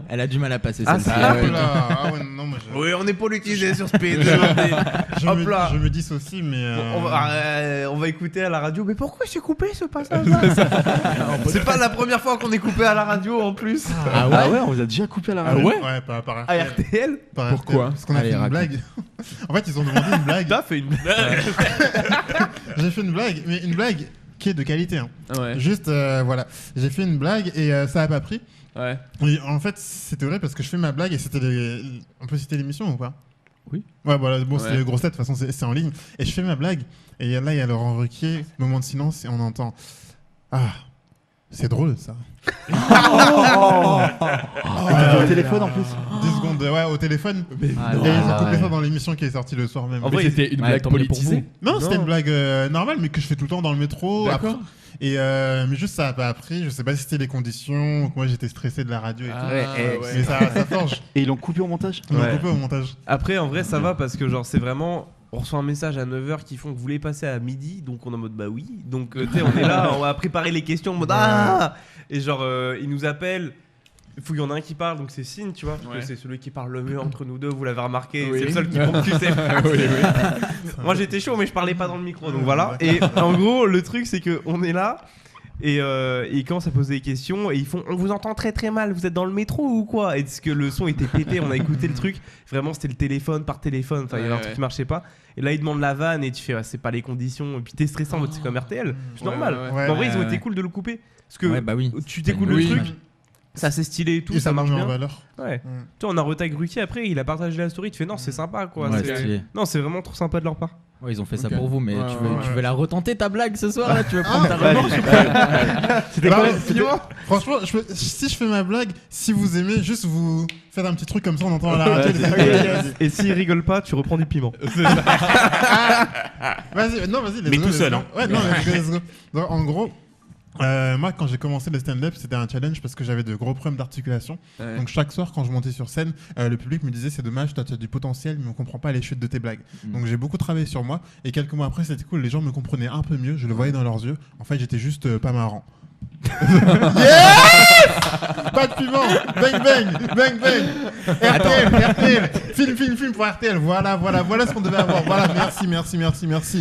Elle a du mal à passer Ah, celle-ci. c'est- Ah, là, ah ouais, non, moi je. Oui, on est politisé sur Speed. Hop là. Je me dissocie, mais. On va écouter à la radio. Mais pourquoi c'est coupé ce passage C'est pas la première fois qu'on est coupé à la radio en plus. Ah ouais. Ah ouais, on vous a déjà coupé la radio. Ouais, par À RTL par Pourquoi RTL, parce qu'on a Allez, fait une raconte. blague. En fait, ils ont demandé une blague. T'as fait une. J'ai fait une blague, mais une blague qui est de qualité. Hein. Ouais. Juste, voilà. J'ai fait une blague et ça a pas pris. Ouais. Et en fait, c'était vrai parce que je fais ma blague et c'était on peut citer l'émission ou pas? Oui. Ouais, voilà, bon, Ouais. c'est grosse tête, de toute façon, c'est en ligne. Et je fais ma blague et là, il y a Laurent Ruquier, moment de silence et on entend. Ah, c'est drôle ça. Au téléphone en plus. 10 secondes, ouais, au téléphone. Ah, Et ils ont coupé ça dans l'émission qui est sortie le soir même. En Mais vrai, c'était une Ouais, blague tant mieux pour politisée. Non, c'était Non. une blague normale, mais que je fais tout le temps dans le métro. D'accord. Après. Et mais juste ça a pas appris. Je sais pas si c'était les conditions ou que moi j'étais stressé de la radio et tout. Mais ça forge. Et ils l'ont coupé au montage. Ils l'ont Ouais. coupé au montage. Après, en vrai, ça va parce que genre c'est vraiment. On reçoit un message à 9h qui font que vous voulez passer à midi, donc on est en mode bah oui. Donc tu sais, on est là, on va préparer les questions en mode ah. Et genre ils nous appellent. Il faut qu'il y en a un qui parle, donc c'est Signe, tu vois. Parce Ouais. que c'est celui qui parle le mieux entre nous deux, vous l'avez remarqué. Oui. C'est le seul qui ponctue ses phrases. Oui, oui. Moi j'étais chaud, mais je parlais pas dans le micro, donc voilà. Et en gros, le truc c'est que on est là. Et ils commencent à poser des questions et ils font on vous entend très très mal, vous êtes dans le métro ou quoi? Et parce que le son était pété, on a écouté le truc, vraiment c'était le téléphone par téléphone, enfin il y avait un Ouais, truc ouais. qui marchait pas. Et là ils demandent la vanne et tu fais c'est pas les conditions, et puis t'es stressant, c'est comme RTL, c'est Ouais, normal. ouais, ouais. Ouais. Mais en vrai ils ont Ouais, été ouais. cool de le couper. Parce que Ouais, bah oui. tu t'écoutes Oui. le truc, ça c'est stylé et tout, Et ça marche met en bien. valeur. Ouais. Mm. Tu vois, on a retag Ruquier après, il a partagé la story, tu fais non c'est sympa quoi. Ouais, c'est- stylé. Non c'est vraiment trop sympa de leur part. Ouais, ils ont fait ça Ok. pour vous, mais Ouais, tu veux ouais. la retenter ta blague ce soir là? Tu veux prendre ta Ouais, revanche? C'était Bah, quand même. Franchement, si je fais ma blague, si vous aimez, juste vous faites un petit truc comme ça, on entend à la radio. Et s'il rigole pas, tu reprends du piment. Vas-y, non, vas-y. Mais tout seul, hein. Ouais, non, let's go. Donc, en gros, moi, quand j'ai commencé le stand-up, c'était un challenge parce que j'avais de gros problèmes d'articulation. Ouais. Donc, chaque soir, quand je montais sur scène, le public me disait c'est dommage, toi, tu as du potentiel, mais on comprend pas les chutes de tes blagues. Donc, j'ai beaucoup travaillé sur moi. Et quelques mois après, c'était cool. Les gens me comprenaient un peu mieux. Je le voyais dans leurs yeux. En fait, j'étais juste pas marrant. Yes! Pas de piment! Bang bang! Bang bang! RTL! Film pour RTL! Voilà ce qu'on devait avoir. Voilà, merci. Ouais. Merci.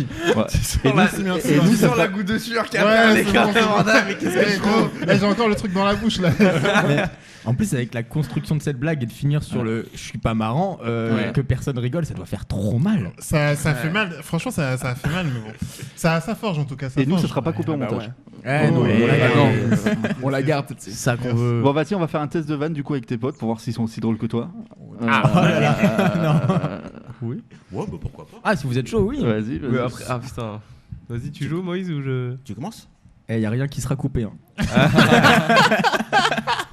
Et nous, Tu ça sens fera- la goutte de sueur qui Ouais, a les c'est cartes bon, c'est bon. Vanda, mais qu'est-ce que je trouve J'ai encore le truc dans la bouche là. En plus, avec la construction de cette blague et de finir sur le je suis pas marrant, Ouais. que personne rigole, ça doit faire trop mal. Ça fait mal. Franchement, ça fait mal, mais bon. Ça forge en tout cas. Et nous, forge. ça sera pas coupé au bah montage. Non, ouais. on la garde. Non. On la garde. C'est ça qu'on veut. Bon, vas-y, on va faire un test de vanne du coup avec tes potes pour voir s'ils sont aussi drôles que toi. Oh là là. Ouais, bah pourquoi pas. Ah, si vous êtes chaud, oui. Vas-y, Mais après, ah putain. Vas-y, tu joues Moïse ou je. Tu commences? Il y a rien qui sera coupé. Hein.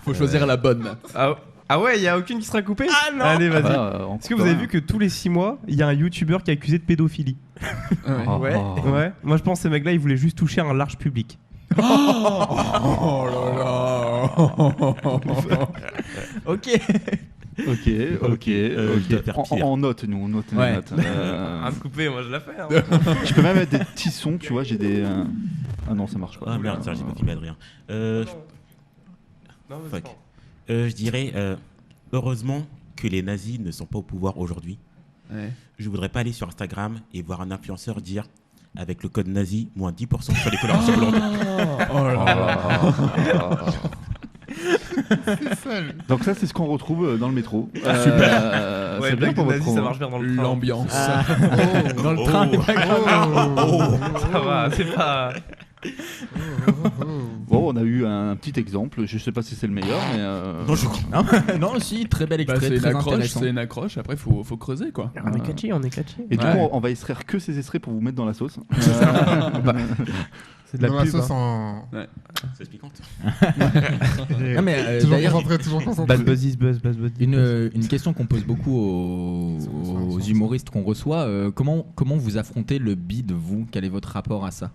Faut choisir la bonne. Ah ouais, il y a aucune qui sera coupée? Ah non. Allez, vas-y. Est-ce que vous avez vu que tous les 6 mois, il y a un youtubeur qui est accusé de pédophilie? Ouais. Ouais. Moi je pense que ces mecs-là, ils voulaient juste toucher un large public. Oh là là. Ok. Ok. je dois faire pire. En note, nous, on note. on Ouais. note. Un coupé, moi je la fais. Hein. Je peux même mettre des petits sons, tu vois, j'ai des. Ah non, ça marche pas. Ah merde, ça, j'ai pas filmé Adrien. Non, mais Fuck. c'est pas Je dirais, heureusement que les nazis ne sont pas au pouvoir aujourd'hui. Ouais. Je voudrais pas aller sur Instagram et voir un influenceur dire avec le code nazi, moins 10% sur les colorations blondes. Oh là là. C'est ça, lui. Donc, ça, c'est ce qu'on retrouve dans le métro. Ouais, C'est bien blague de pour votre nazi, promo. ça marche bien dans le train. L'ambiance. Dans le train, Oh. c'est pas grave. Ça va, c'est pas. Bon, on a eu un petit exemple. Je sais pas si c'est le meilleur, mais. Non, je Non, non, si, très bel Bah, extrait, c'est une très accroche, intéressant. c'est une accroche. Après, faut creuser quoi. On est catchy, on est catchy. Et du Ouais. coup, on va extraire que ces extraits pour vous mettre dans la sauce. C'est de la Dans la pub. sauce hein. en. c'est piquante. Non, mais, Toujours d'ailleurs, concentré, toujours concentré. Bad buzz is buzz, bad buzz. une question qu'on pose beaucoup aux humoristes qu'on reçoit, comment vous affrontez le bide, vous? Quel est votre rapport à ça?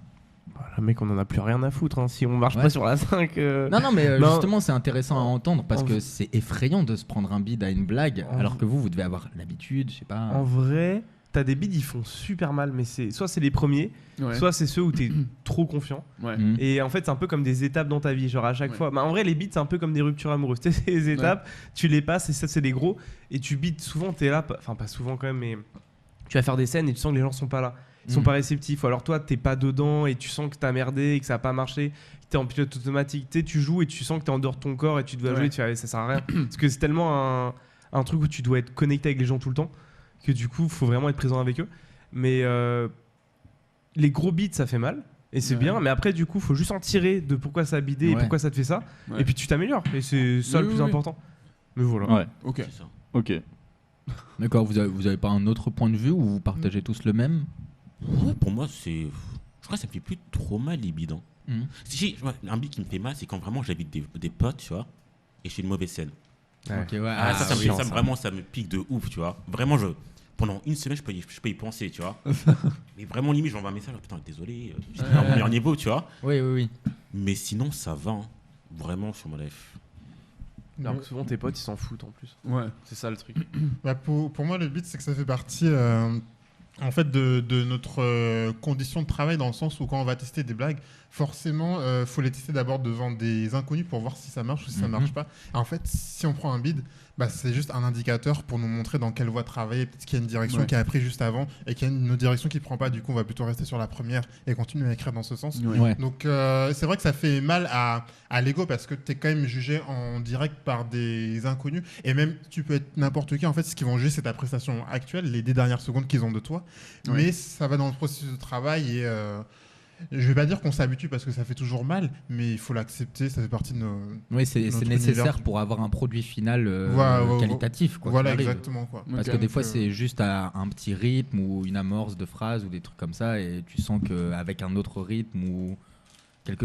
Voilà, mec, on en a plus rien à foutre. Hein. Si on marche Ouais. pas sur la 5. Non, mais Non. justement, c'est intéressant à entendre parce En- que c'est effrayant de se prendre un bide à une blague, En- alors que vous devez avoir l'habitude, je sais pas. En vrai, t'as des bids, ils font super mal, mais soit c'est les premiers, Ouais. soit c'est ceux où t'es trop confiant. Ouais. Mhm. Et en fait, c'est un peu comme des étapes dans ta vie. Genre à chaque Ouais. fois. Bah, en vrai, les beats, c'est un peu comme des ruptures amoureuses. Tu sais, ces étapes, tu les passes et ça, c'est les gros. Et tu beats souvent, t'es là. Enfin, pas souvent quand même, mais tu vas faire des scènes et tu sens que les gens sont pas là. Ils sont Mhm. pas réceptifs. Ou alors toi, t'es pas dedans et tu sens que t'as merdé et que ça a pas marché. Que t'es en pilote automatique. Tu sais, tu joues et tu sens que t'es en dehors de ton corps et tu dois Ouais. jouer. Tu fais, allez, ça sert à rien. Parce que c'est tellement un truc où tu dois être connecté avec les gens tout le temps que du coup, faut vraiment être présent avec eux. Mais les gros beats, ça fait mal. Et c'est Ouais. bien, mais après, du coup, faut juste en tirer de pourquoi ça a bidé et Ouais. pourquoi ça te fait ça. Ouais. Et puis tu t'améliores. Et c'est ça le Oui, plus oui. important. Mais voilà. Ouais, Ok. C'est ça. ok. D'accord, vous avez pas un autre point de vue ou vous partagez tous le même? Ouais, pour moi, c'est. Je crois que ça me fait plus trop mal les bides. Hein. Mhm. Si j'ai un bide qui me fait mal, c'est quand vraiment j'habite des potes, tu vois. et je fais une mauvaise scène. Ouais. Ok, ouais. Vraiment, ça me pique de ouf, tu vois. Vraiment, pendant une semaine, je peux y penser, tu vois. Mais vraiment, limite, j'envoie un message, putain, désolé, j'étais pas à mon meilleur niveau, tu vois. Oui. Mais sinon, ça va. Hein. Vraiment, je suis en mode Alors que souvent tes potes ils s'en foutent en plus. Ouais. C'est ça le truc. Bah, pour moi, le but, c'est que ça fait partie en fait, de notre condition de travail, dans le sens où quand on va tester des blagues, forcément, faut les tester d'abord devant des inconnus pour voir si ça marche ou si ça marche pas. Et en fait, si on prend un bid, bah, c'est juste un indicateur pour nous montrer dans quelle voie travailler. Peut-être qu'il y a une direction qui a pris juste avant et qu'il y a une autre direction qui prend pas. Du coup, on va plutôt rester sur la première et continuer à écrire dans ce sens. Ouais. Donc, c'est vrai que ça fait mal à l'ego parce que tu es quand même jugé en direct par des inconnus. Et même, tu peux être n'importe qui. En fait, ce qu'ils vont juger, c'est ta prestation actuelle, les 10 dernières secondes qu'ils ont de toi. Mais ça va dans le processus de travail et je vais pas dire qu'on s'habitue parce que ça fait toujours mal, mais il faut l'accepter, ça fait partie de nos. Oui, c'est nécessaire univers. pour avoir un produit final qualitatif. Quoi, voilà, qui arrive. exactement. Quoi. Parce que des fois, c'est juste un petit rythme ou une amorce de phrase ou des trucs comme ça, et tu sens qu'avec un autre rythme ou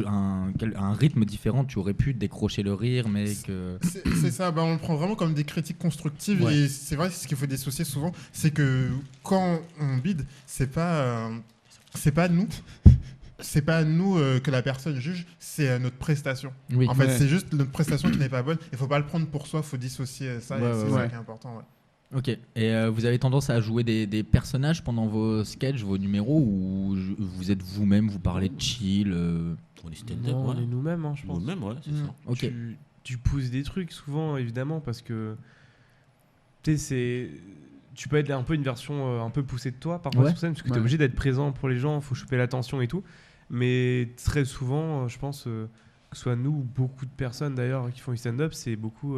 un rythme différent, tu aurais pu décrocher le rire, mais que. C'est ça, on le prend vraiment comme des critiques constructives, et c'est vrai, ce qu'il faut dissocier souvent, c'est que quand on bide, c'est pas nous. C'est pas nous que la personne juge, c'est notre prestation. Oui. En fait, c'est juste notre prestation qui n'est pas bonne. Il faut pas le prendre pour soi, il faut dissocier ça. C'est ça qui est important. Ouais. Ok. Et vous avez tendance à jouer des personnages pendant vos sketchs, vos numéros, ou vous êtes vous-même, vous parlez de chill On est stand-up, Non, on est nous-mêmes, hein, je pense. Nous-mêmes, ouais, c'est ça. Ok. Tu pousses des trucs souvent, évidemment, parce que tu sais, tu peux être un peu une version un peu poussée de toi parfois sur scène, parce que tu es obligé d'être présent pour les gens, il faut choper l'attention et tout. Mais très souvent, je pense que ce soit nous ou beaucoup de personnes d'ailleurs qui font du stand-up, c'est beaucoup.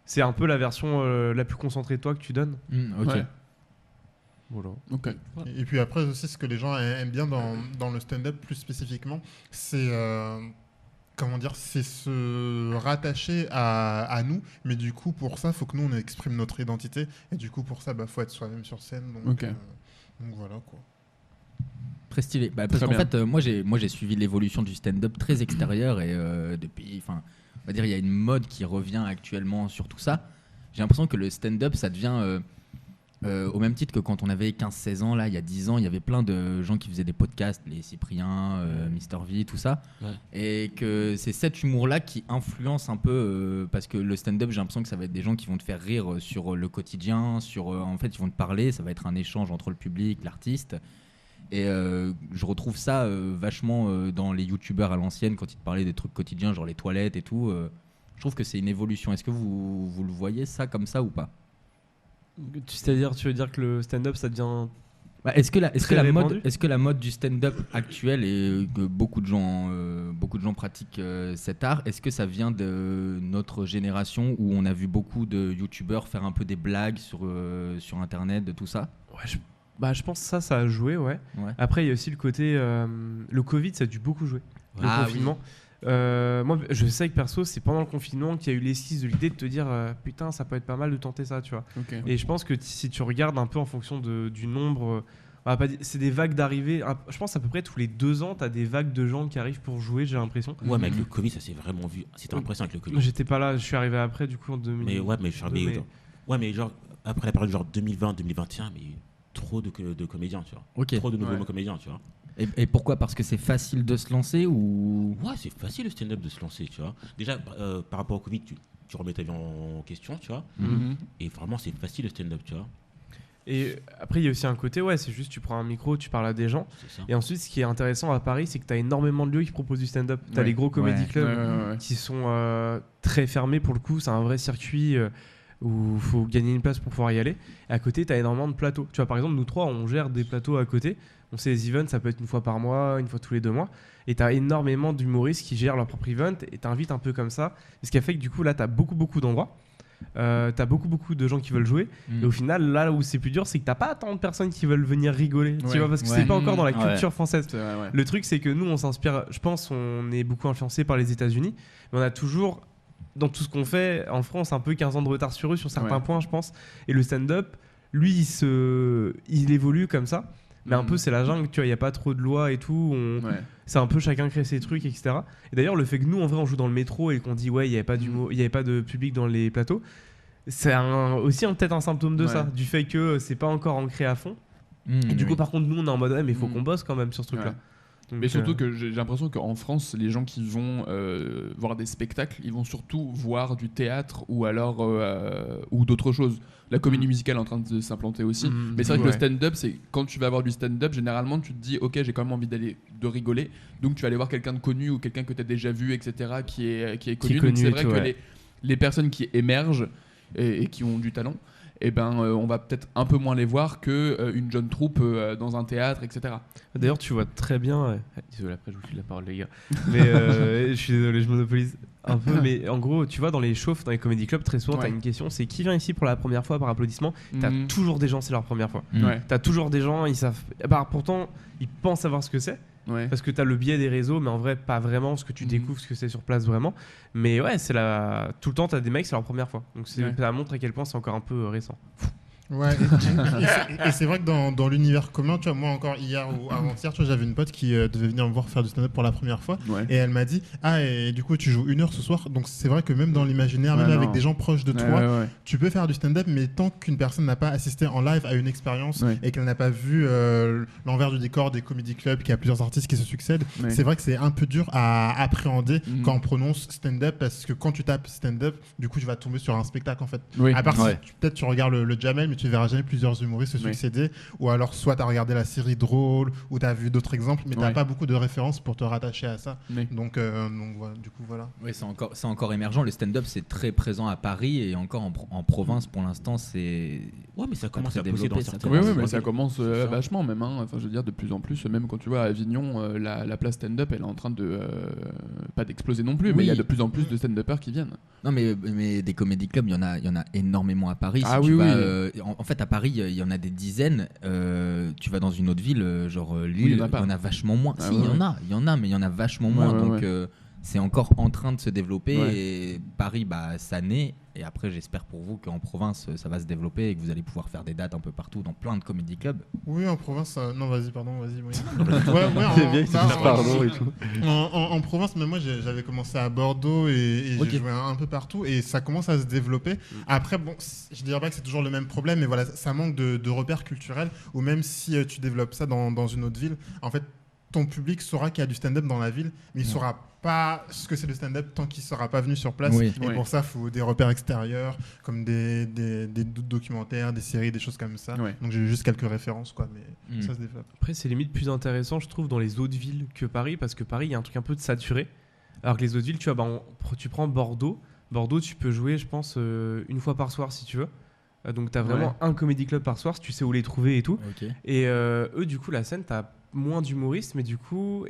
C'est un peu la version la plus concentrée de toi que tu donnes. Ok. Ouais. Voilà. Ok. Et puis après aussi, ce que les gens aiment bien dans le stand-up plus spécifiquement, c'est c'est se rattacher à nous, mais du coup pour ça, il faut que nous on exprime notre identité, et du coup pour ça, faut être soi-même sur scène. Donc voilà quoi. Très stylé. Parce qu'en fait, moi j'ai suivi l'évolution du stand-up très extérieur, et depuis, on va dire, il y a une mode qui revient actuellement sur tout ça. J'ai l'impression que le stand-up, ça devient au même titre que quand on avait 15-16 ans, là, il y a 10 ans, il y avait plein de gens qui faisaient des podcasts, les Cyprien, Mister V, tout ça. Ouais. Et que c'est cet humour-là qui influence un peu, parce que le stand-up, j'ai l'impression que ça va être des gens qui vont te faire rire sur le quotidien, en fait, ils vont te parler, ça va être un échange entre le public, l'artiste. Et je retrouve ça vachement dans les youtubeurs à l'ancienne, quand ils te parlaient des trucs quotidiens, genre les toilettes et tout. Je trouve que c'est une évolution. Est-ce que vous le voyez ça comme ça ou pas ? C'est-à-dire, tu veux dire que le stand-up, ça devient... Est-ce que la mode du stand-up actuel, et que beaucoup de gens pratiquent cet art, est-ce que ça vient de notre génération où on a vu beaucoup de youtubeurs faire un peu des blagues sur internet, de tout ça ? Ouais, je pense que ça a joué, ouais. Après, il y a aussi le côté... le Covid, ça a dû beaucoup jouer. Le confinement. Oui. Moi, je sais que perso, c'est pendant le confinement qu'il y a eu l'esquisse de l'idée de te dire putain, ça peut être pas mal de tenter ça, tu vois. Et je pense que si tu regardes un peu en fonction du nombre... c'est des vagues d'arrivée. Je pense à peu près tous les 2 ans, tu as des vagues de gens qui arrivent pour jouer, j'ai l'impression. Ouais, mais avec le Covid, ça s'est vraiment vu. C'était impressionnant avec le Covid. J'étais pas là, je suis arrivé après, du coup, en 2000. Mais genre, après la période genre 2020-2021, mais trop de comédiens, tu vois. Trop de nouveaux comédiens, tu vois. Et pourquoi ? Parce que c'est facile de se lancer ou... Ouais, c'est facile le stand-up de se lancer, tu vois. Déjà, par rapport au Covid, tu remets ta vie en question, tu vois. Et vraiment, c'est facile le stand-up, tu vois. Et après, il y a aussi un côté, c'est juste tu prends un micro, tu parles à des gens. Et ensuite, ce qui est intéressant à Paris, c'est que tu as énormément de lieux qui proposent du stand-up. Tu as les gros comédie clubs qui sont très fermés pour le coup. C'est un vrai circuit où il faut gagner une place pour pouvoir y aller. Et à côté, tu as énormément de plateaux. Tu vois, par exemple, nous 3, on gère des plateaux à côté. On sait les events, ça peut être une fois par mois, une fois tous les 2 mois. Et tu as énormément d'humoristes qui gèrent leur propre event et t'invites un peu comme ça. Ce qui a fait que du coup, là, tu as beaucoup d'endroits. T'as beaucoup de gens qui veulent jouer. Et au final, là où c'est plus dur, c'est que t'as pas tant de personnes qui veulent venir rigoler. Tu vois, parce que c'est pas encore dans la culture française. Vrai, Le truc, c'est que nous, on s'inspire. Je pense, on est beaucoup influencé par les États-Unis. Mais on a toujours, dans tout ce qu'on fait en France, un peu 15 ans de retard sur eux sur certains points, je pense. Et le stand-up, lui, il évolue comme ça. Mais un peu, c'est la jungle, tu vois, il n'y a pas trop de lois et tout. C'est un peu chacun crée ses trucs, etc. Et d'ailleurs, le fait que nous, en vrai, on joue dans le métro et qu'on dit, ouais, il n'y avait pas il y avait pas de public dans les plateaux, c'est aussi peut-être un symptôme de ça, du fait que c'est pas encore ancré à fond. Et du coup, par contre, nous, on est en mode, mais il faut qu'on bosse quand même sur ce truc-là. Donc, mais surtout que j'ai l'impression qu'en France, les gens qui vont voir des spectacles, ils vont surtout voir du théâtre ou alors ou d'autres choses. La comédie musicale est en train de s'implanter aussi. Mais c'est vrai que le stand-up, c'est quand tu vas voir du stand-up, généralement tu te dis ok, j'ai quand même envie de rigoler. Donc tu vas aller voir quelqu'un de connu ou quelqu'un que tu as déjà vu, etc. qui est connu. Donc c'est vrai que les personnes qui émergent et qui ont du talent, on va peut-être un peu moins les voir qu'une jeune troupe dans un théâtre, etc. D'ailleurs, tu vois très bien. Désolé, après je vous file la parole, les gars. Mais je suis désolé, je monopolise un peu. Mais en gros, tu vois, dans les chauffes, dans les comédie clubs, très souvent, t'as une question, c'est qui vient ici pour la première fois par applaudissement. T'as toujours des gens, c'est leur première fois. T'as toujours des gens, ils savent. Pourtant, ils pensent savoir ce que c'est. Parce que t'as le biais des réseaux, mais en vrai, pas vraiment, parce que tu découvres ce que c'est sur place vraiment. Mais ouais, tout le temps, t'as des mecs, c'est leur première fois. Donc ça montre à quel point c'est encore un peu récent. Ouais, et c'est vrai que dans l'univers commun, tu vois, moi encore hier ou avant-hier, tu vois, j'avais une pote qui devait venir me voir faire du stand-up pour la première fois, et elle m'a dit et du coup tu joues 1 heure ce soir. Donc c'est vrai que même dans l'imaginaire, même avec des gens proches de toi, tu peux faire du stand-up, mais tant qu'une personne n'a pas assisté en live à une expérience et qu'elle n'a pas vu l'envers du décor des comedy clubs, qu'il y a plusieurs artistes qui se succèdent, c'est vrai que c'est un peu dur à appréhender quand on prononce stand-up, parce que quand tu tapes stand-up, du coup tu vas tomber sur un spectacle en fait. À part si peut-être tu regardes le Jamel, mais tu verras jamais plusieurs humoristes se succéder, ou alors soit tu as regardé la série Drôle ou tu as vu d'autres exemples, mais tu n'as pas beaucoup de références pour te rattacher à ça. Donc voilà, du coup voilà. Oui, c'est encore émergent. Le stand-up, c'est très présent à Paris, et encore en province pour l'instant, c'est. Ouais, mais ça commence à pousser dans certains. Oui, mais ça commence vachement même. Enfin, je veux dire, de plus en plus, même quand tu vois à Avignon, la place stand-up, elle est en train de pas d'exploser non plus, mais il y a de plus en plus de stand-uppers qui viennent. Non, mais des comédie clubs, il y en a énormément à Paris. En fait, à Paris, il y en a des dizaines. Tu vas dans une autre ville, genre Lille, il y en a vachement moins. Il y en a, mais il y en a vachement moins. Donc c'est encore en train de se développer. Et Paris, ça naît. Et après, j'espère pour vous qu'en province, ça va se développer et que vous allez pouvoir faire des dates un peu partout dans plein de comédie clubs. Oui, en province, non, vas-y. En province, mais moi, j'avais commencé à Bordeaux et j'ai joué un peu partout, et ça commence à se développer. Après, bon, je dirais pas que c'est toujours le même problème, mais voilà, ça manque de repères culturels, ou même si tu développes ça dans une autre ville, en fait, ton public saura qu'il y a du stand-up dans la ville, mais il saura pas ce que c'est le stand-up tant qu'il ne sera pas venu sur place. Et pour ça, il faut des repères extérieurs, comme des documentaires, des séries, des choses comme ça. Donc j'ai juste quelques références, quoi, mais ça se développe. Après, c'est limite plus intéressant, je trouve, dans les autres villes que Paris, parce que Paris, il y a un truc un peu de saturé. Alors que les autres villes, tu vois, tu prends Bordeaux. Bordeaux, tu peux jouer, je pense, 1 fois par soir si tu veux. Donc tu as vraiment un comédie club par soir, si tu sais où les trouver et tout. Et eux, du coup, la scène, tu as moins d'humoristes, mais du coup,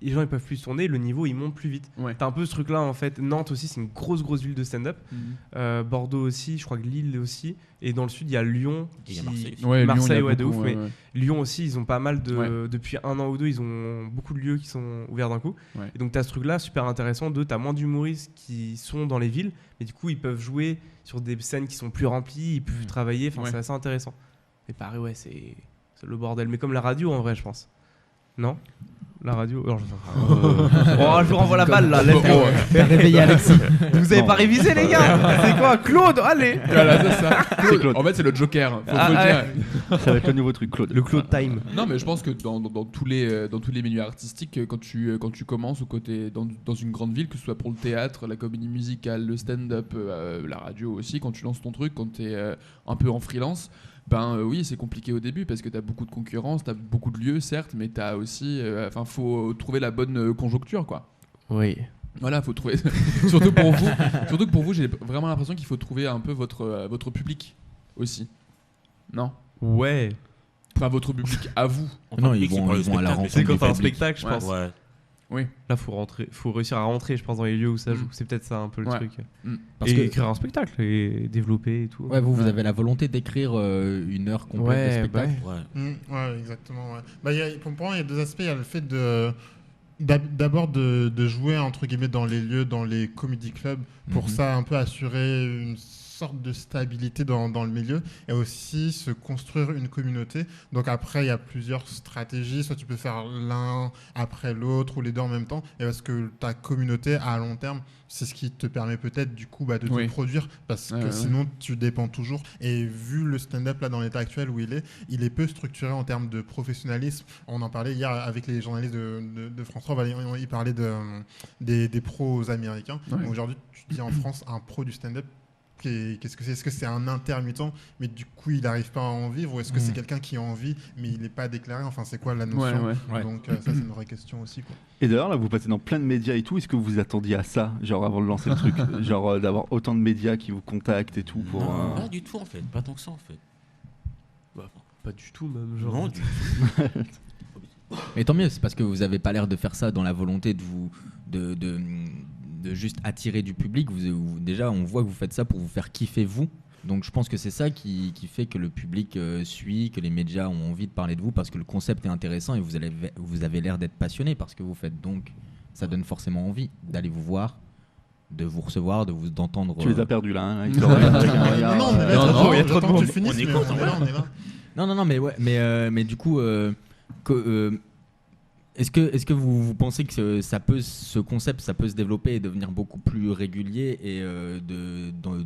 les gens ils peuvent plus tourner, le niveau il monte plus vite. T'as un peu ce truc là en fait. Nantes aussi, c'est une grosse ville de stand-up. Bordeaux aussi, je crois que Lille aussi. Et dans le sud, il y a Lyon. Et il y a Marseille. Marseille, de ouf. Mais Lyon aussi, ils ont pas mal de. Depuis 1 an ou 2, ils ont beaucoup de lieux qui sont ouverts d'un coup. Et donc t'as ce truc là super intéressant t'as moins d'humoristes qui sont dans les villes, mais du coup ils peuvent jouer sur des scènes qui sont plus remplies, ils peuvent travailler. Enfin, c'est assez intéressant. Et pareil, c'est le bordel. Mais comme la radio en vrai, je pense. Non ? La radio. Je vous renvoie la balle là. T'as réveillé Alexis. Vous avez pas révisé les gars ? C'est quoi ? Claude, allez. Voilà, c'est ça. Claude. En fait, c'est le Joker. Faut le dire. Ça va être le nouveau truc, Claude. Le Claude Time. Non, mais je pense que dans tous les milieux artistiques, quand tu commences ou quand t'es dans une grande ville, que ce soit pour le théâtre, la comédie musicale, le stand-up, la radio aussi, quand tu lances ton truc, quand t'es un peu en freelance. Oui, c'est compliqué au début parce que t'as beaucoup de concurrence, t'as beaucoup de lieux certes, mais t'as aussi, faut trouver la bonne conjoncture, quoi. Oui. Voilà, faut trouver. Surtout que pour vous, j'ai vraiment l'impression qu'il faut trouver un peu votre public aussi. Non ? Ouais. Enfin, votre public à vous. Non, ils vont à la rencontre. C'est quand t'as un spectacle, je pense. Ouais. Oui. Là, faut réussir à rentrer, je pense, dans les lieux où ça joue. C'est peut-être ça un peu le truc. Parce que écrire un spectacle et développer et tout. Ouais, vous avez la volonté d'écrire 1 heure complète de spectacle. Ouais, exactement. Ouais. Pour moi, il y a 2 aspects. Il y a le fait d'abord de jouer entre guillemets dans les lieux, dans les comedy clubs, pour ça un peu assurer une sorte de stabilité dans le milieu et aussi se construire une communauté. Donc après, il y a plusieurs stratégies. Soit tu peux faire l'un après l'autre ou les deux en même temps. Et parce que ta communauté, à long terme, c'est ce qui te permet peut-être du coup de te produire. Parce que sinon, tu dépends toujours. Et vu le stand-up là dans l'état actuel où il est peu structuré en termes de professionnalisme. On en parlait hier avec les journalistes de France 3. Ils parlaient des pros américains. Aujourd'hui, tu dis en France, un pro du stand-up, qu'est-ce que c'est ? Est-ce que c'est un intermittent, mais du coup il n'arrive pas à en vivre, ou est-ce que c'est quelqu'un qui a envie, mais il n'est pas déclaré ? Enfin, c'est quoi la notion ? Donc ça, c'est une vraie question aussi, quoi. Et d'ailleurs, là, vous passez dans plein de médias et tout. Est-ce que vous attendiez à ça, genre avant de lancer le truc, genre d'avoir autant de médias qui vous contactent et tout pour Non, pas du tout en fait, pas tant que ça en fait. Pas du tout même, genre. Non, du tout. Mais tant mieux, c'est parce que vous avez pas l'air de faire ça dans la volonté de vous de juste attirer du public. Déjà, on voit que vous faites ça pour vous faire kiffer vous. Donc je pense que c'est ça qui fait que le public suit, que les médias ont envie de parler de vous, parce que le concept est intéressant et vous avez l'air d'être passionné parce que vous faites. Donc ça donne forcément envie d'aller vous voir, de vous recevoir, d'entendre. Tu les as perdus là, hein, non, il y a trop de monde. On est content, on est là. Non, mais du coup, est-ce que vous pensez que ce concept ça peut se développer et devenir beaucoup plus régulier et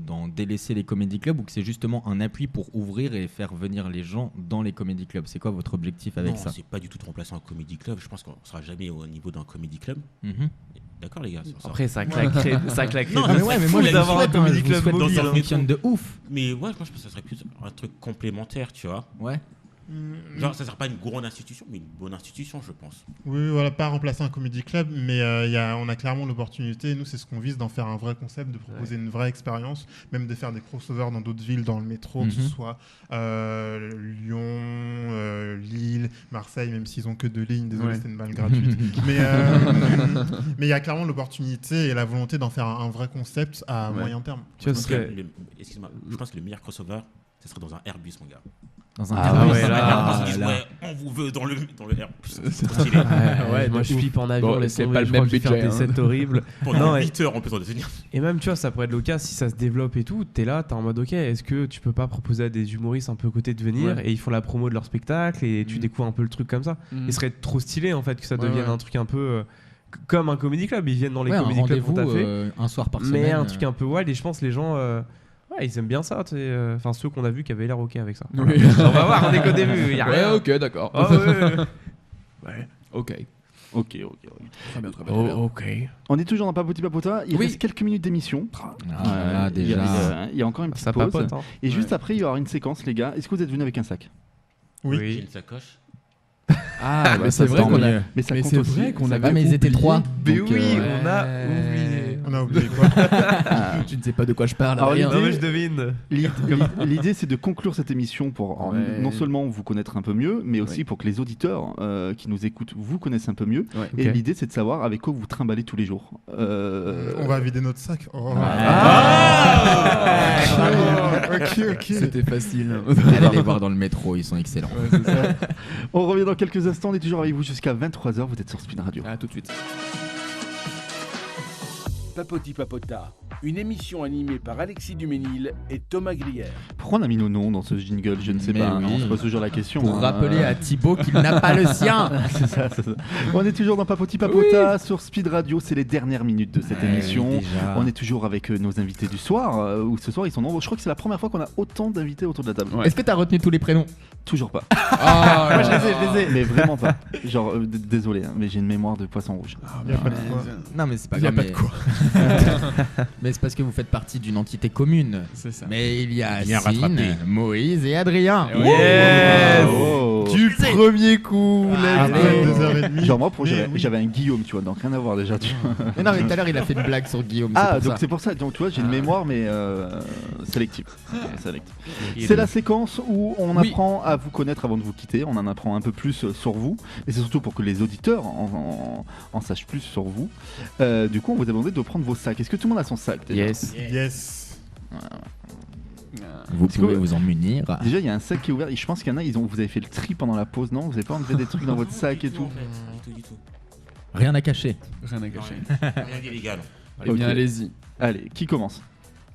d'en délaisser les comédie clubs, ou que c'est justement un appui pour ouvrir et faire venir les gens dans les comédie clubs ? C'est quoi votre objectif avec ça ? Non, c'est pas du tout de remplacer un comédie club. Je pense qu'on sera jamais au niveau d'un comédie club. D'accord les gars. Après ça claquerait. Non, mais moi je d'avoir un comédie club mobile. Ça fonctionne de ouf. Mais ouais, moi je pense que ça serait plus un truc complémentaire, tu vois. Ouais. Genre, ça sert pas à une grande institution, mais une bonne institution, je pense. Oui, voilà, pas remplacer un comedy club, mais on a clairement l'opportunité, nous c'est ce qu'on vise, d'en faire un vrai concept, de proposer une vraie expérience, même de faire des crossovers dans d'autres villes, dans le métro, que ce soit Lyon, Lille, Marseille, même s'ils ont que 2 lignes, désolé, c'était une balle gratuite. Mais il y a clairement l'opportunité et la volonté d'en faire un vrai concept à moyen terme. Excuse-moi, je pense que le meilleur crossover, ce serait dans un Airbus, mon gars. Dans un on vous veut dans le Airbus. Moi je flippe en avion, c'est pas le même budget. Faire des sets horribles. Pendant 8 heures, on peut s'en détenir. Et même, tu vois, ça pourrait être le cas si ça se développe et tout. T'es là, t'es en mode ok, est-ce que tu peux pas proposer à des humoristes un peu côté de venir et ils font la promo de leur spectacle et tu découvres un peu le truc comme ça. Il serait trop stylé en fait que ça devienne un truc un peu. Comme un comédie club, ils viennent dans les comédie clubs qu'on t'a fait. Un soir par semaine. Mais un truc un peu wild, et je pense les gens. Ils aiment bien ça, enfin ceux qu'on a vu qui avaient l'air ok avec ça. Oui. On va voir, on est qu'au début, y a rien. Ok, d'accord. Ok. Très bien. Ok. On est toujours dans Papoti Papota. Il reste quelques minutes d'émission. Déjà. Il y a encore une petite Ça pause. papote, hein. Et juste après, il y aura une séquence, les gars. Est-ce que vous êtes venus avec un sac ? J'ai une sacoche. Ah, mais c'est vrai qu'on a. Mais ça Mais compte c'est aussi. vrai qu'on Ah, avait. mais ils étaient 3. Mais oui, on a oublié. On a oublié quoi ? Tu ne sais pas de quoi je parle. Alors, Rien. Non mais je devine. L'idée, c'est de conclure cette émission pour non seulement vous connaître un peu mieux, mais aussi pour que les auditeurs qui nous écoutent vous connaissent un peu mieux. Ouais. Et l'idée, c'est de savoir avec quoi vous trimballez tous les jours. On va vider notre sac. Ok. C'était facile. Allez les voir dans le métro, ils sont excellents. On revient dans quelques instants. On est toujours avec vous jusqu'à 23h. Vous êtes sur Spin Radio. À tout de suite. Papoti Papota, une émission animée par Alexis Duménil et Thomas Grière. Pourquoi on a mis nos noms dans ce jingle ? Je ne sais Mais pas. oui. On se pose toujours la question. Pour rappeler à Thibaut qu'il n'a pas le sien. C'est ça. On est toujours dans Papoti Papota sur Speed Radio. C'est les dernières minutes de cette émission. Déjà. On est toujours avec nos invités du soir. Où ce soir, ils sont nombreux. Je crois que c'est la première fois qu'on a autant d'invités autour de la table. Ouais. Est-ce que t'as retenu tous les prénoms ? Toujours pas. Moi je les ai. Mais vraiment pas. Genre, désolé, hein, mais j'ai une mémoire de poisson rouge. Non mais c'est pas Il y a grave. pas de quoi. Mais c'est parce que vous faites partie d'une entité commune. C'est ça. Mais il y a Bien Cine, rattrapé. Moïse et Adrien. Yes. Oh. Du premier coup. Allez. 2h30. Genre moi, Mais oui. j'avais un Guillaume, tu vois, donc rien à voir déjà. Mais non, mais tout à l'heure il a fait une blague sur Guillaume. Ah, c'est pour donc ça. c'est pour ça. Donc tu vois, j'ai une mémoire, mais sélective. C'est la séquence où on apprend à vous connaître avant de vous quitter. On en apprend un peu plus sur vous, et c'est surtout pour que les auditeurs en sachent plus sur vous. Du coup, on vous a demandé de prendre vos sacs. Est-ce que tout le monde a son sac déjà ? Yes. Vous Est-ce pouvez que- vous en munir. Déjà, il y a un sac qui est ouvert. Et je pense qu'il y en a, vous avez fait le tri pendant la pause, non ? Vous avez pas enlevé des trucs dans votre sac et tout ? Du tout. Rien à cacher. Rien à cacher. Rien d'illégal. Eh bien, Ok. allez-y. Allez, qui commence ?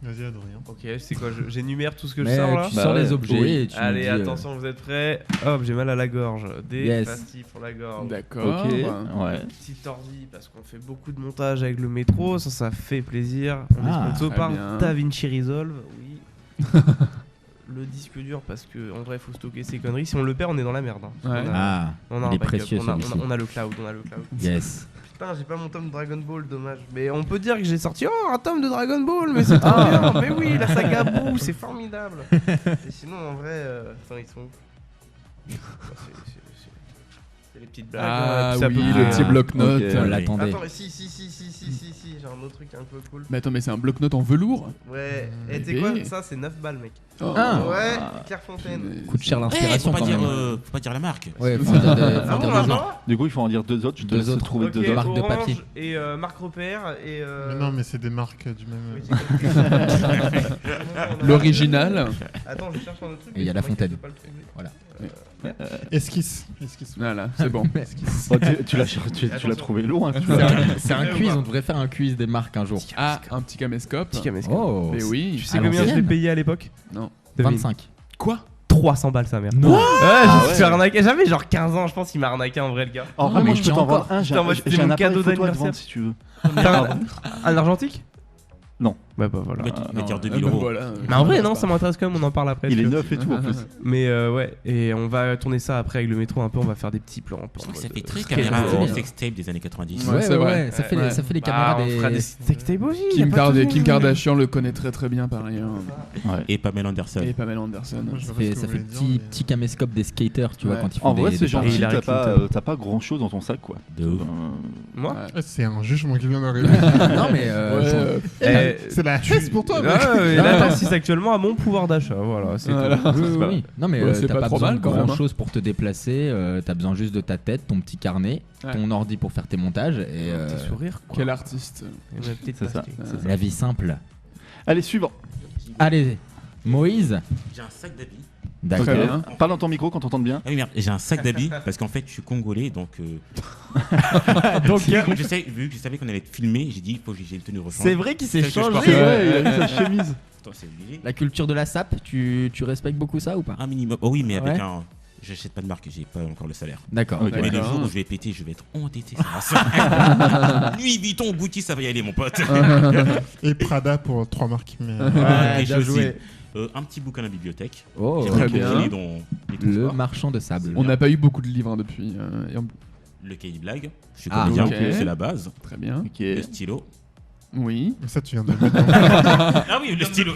Vas-y, Adrien. Ok, c'est quoi j'énumère tout ce que je Mais sors là tu sors les ouais. objets Oui. et tu Allez, nous dis, attention, vous êtes prêts? Hop, j'ai mal à la gorge. Des Yes. pastilles pour la gorge. D'accord. Ok. Ouais. Petite ordi parce qu'on fait beaucoup de montage avec le métro, ça fait plaisir. On est sponsor très par bien. DaVinci Resolve, oui. Le disque dur parce que en vrai faut stocker ces conneries. Si on le perd, on est dans la merde. Hein. Ouais. Ah, On a il un est backup, précieux, on a celui-ci. on a le cloud, yes. Putain, j'ai pas mon tome Dragon Ball, dommage. Mais on peut dire que j'ai sorti un tome de Dragon Ball, mais c'est trop bien. Mais oui, la saga Boo, c'est formidable. Et sinon, en vrai, attends, ils sont où? C'est les petites blagues. Ah puis ça oui, peut le couler, petit hein. bloc-notes. Ok. On Ouais. l'attendait. Attends, mais si, j'ai un autre truc un peu cool. Mais attends, mais c'est un bloc-notes en velours? Ouais, et tu sais Bébé. quoi, ça c'est 9 balles, mec. Oh. Ah. Ouais, Clairefontaine. Coûte cher Eh, l'inspiration quand même. faut pas dire la marque. Ouais, faut dire des- Ah faut bon, dire là, des gens. non Du coup, il faut en dire deux autres. Je te Deux laisse autres. trouver Ok, deux autres. marques de Orange papier. Et Marc Repère et. Mais non, mais c'est des marques du même. Oui, c'est comme- L'original. Attends, je cherche un autre truc. Et il y a mais La Fontaine. je peux pas le trouver. Voilà. Esquisse. Voilà, c'est bon. Oh, tu l'as trouvé loin. hein, tu C'est l'as- c'est un quiz, on devrait faire un quiz des marques un jour. Ah, un petit caméscope. Petit caméscope. Oh, Mais oui. Tu sais À combien je l'ai l'ancienne. payé à l'époque? Non. 25. Quoi? 300 balles sa mère. Non. Ouais, Ah je ouais. suis arnaqué. J'avais genre 15 ans, je pense qu'il m'a arnaqué en vrai le gars. En vrai, mais moi, je je peux tiens t'en encore. vendre un. Putain, moi, c'était J'ai mon un appareil cadeau photo à te d'anniversaire. vendre si tu veux. Un argentique? Non. Bah voilà. On va dire Ah, 2000 bah euros. voilà. Mais en vrai, non, ça m'intéresse quand même, on en parle après. Il est parce que- neuf et tout en plus. Mais ouais, et on va tourner ça après avec le métro un peu, on va faire des petits plans. Je trouve que ça fait très skate. caméra Ouais. sextape des années 90. Ouais, c'est vrai. Ça fait, Ouais. ça fait les caméras on fera des des. sextapes aussi. y a Kim, pas de souci. Kim Kardashian le connaît très bien par ailleurs. Ouais. Et Pamela Anderson. Et Pamela Anderson. Moi, je Ça vois pas ce fait, que ça vous fait voulez dire, petit, mais- petit caméscope des skaters, tu vois, Ouais. quand ils font En vrai, des c'est gentil. Hillary T'as pas grand chose dans ton sac, quoi. De ouf. Moi Ah, c'est un jugement qui vient d'arriver. Non, mais. C'est la chaise pour toi, mec. Là, t'assistes actuellement à mon pouvoir d'achat, voilà, c'est Voilà. tout. Oui. Non, mais Ouais, c'est t'as pas pas trop besoin mal, de quand même, grand hein. chose pour te déplacer. T'as besoin juste de ta tête, ton petit carnet, Ouais. ton ordi pour faire tes montages et Tes sourires, quoi. Quel artiste. Et ma petite C'est ça. pastille. C'est la vie simple. Allez, suivant. Allez, Moïse. J'ai un sac d'habits. D'accord. Très bien. Parle dans ton micro quand t'entends bien. Ah oui, merde, j'ai un sac d'habits parce qu'en fait, je suis congolais, donc. Donc, Vu que je savais qu'on allait être filmé, j'ai dit, il faut que j'ai une tenue rechange. c'est vrai qu'il s'est C'est que je changé. porte. Ouais, il a mis sa chemise. Attends, c'est obligé. La culture de la sape, tu respectes beaucoup ça ou pas? Un minimum. Oh oui, mais avec Ouais. un. J'achète pas de marque, j'ai pas encore le salaire. D'accord. Ok. Mais le D'accord. jour où je vais péter, je vais être endetté. Ça va se- Louis Vuitton, Gucci, ça va y aller, mon pote. Et Prada pour 3 marques. Mais... Et bien j'ai aussi, joué. un petit bouquin à la bibliothèque. Oh, J'ai Très beaucoup bien. filé dans les le transports. marchand de sable. On n'a pas eu beaucoup de livres hein, depuis. Et Le cahier de blague. Je suis Ah, comédien, ok. c'est la base. Très bien. Ok. Le stylo. Oui. Mais ça, tu viens de le mettre dans- Ah oui, le stylo.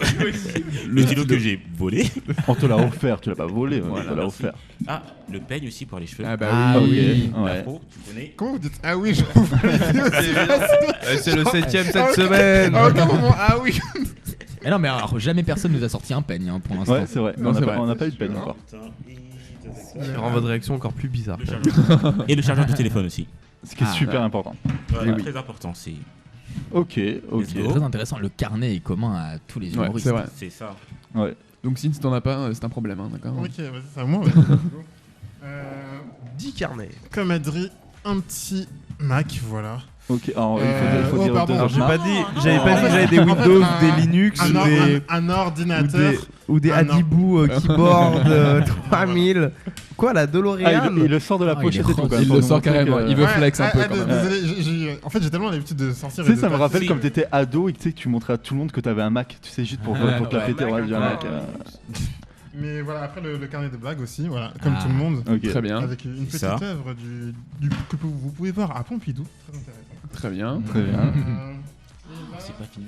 Le stylo que j'ai volé. On te l'a offert, tu l'as pas volé, on Voilà, te l'a merci. offert. Ah, le peigne aussi pour les cheveux. Ah bah Ah oui. oui. Ouais. L'afro, tu connais. Comment vous dites? Ah oui, je vous C'est le 7ème cette semaine. À aucun moment. Ah oui. Mais non, mais alors, jamais personne nous a sorti un peigne hein, pour l'instant. Ouais, c'est vrai. Mais Non, on a c'est pas- vrai. on n'a pas eu de peine encore. Putain, Je rends votre réaction encore plus bizarre. Le chargeur. Et le chargeur du téléphone aussi. Ce qui est Ah, super important. Voilà, Oui. très important, c'est Ok, ok. C'est très intéressant. Le carnet est commun à tous les Ouais, humoristes. c'est vrai. c'est ça. Ouais. Donc si t'en as pas, c'est un problème, hein, d'accord. Ok, vas-y, c'est à moi. ouais. 10 carnets. Comme Adri, un petit Mac, voilà. Ok, alors il faut oh, dire pardon, deux alors, autres j'ai marques. J'avais pas en dit que fait, j'avais des Windows, un- des Linux, Un ordinateur. ou des Ah, non. Adibou Keyboard 3000. Quoi, la Ah, DeLorean il le sort de la Ah, il pochette est et tout. rose. quand même, Il pour le nous sort montrer carrément. que- Il veut flex un peu quand même. Désolé, en fait, j'ai tellement l'habitude de sortir. Tu sais, et de ça me passer- rappelle comme t'étais ado et que tu sais que tu montrais à tout le monde que t'avais un Mac, tu sais, juste pour te la Ouais. péter. Ouais, j'ai un Mac. Mais voilà, après le carnet de blagues aussi, voilà, comme Ah. tout le monde. Ok. Très bien. Avec une petite Ça. œuvre que vous pouvez voir à Pompidou. Très intéressant. Très bien. Très bien. Et là, C'est pas fini.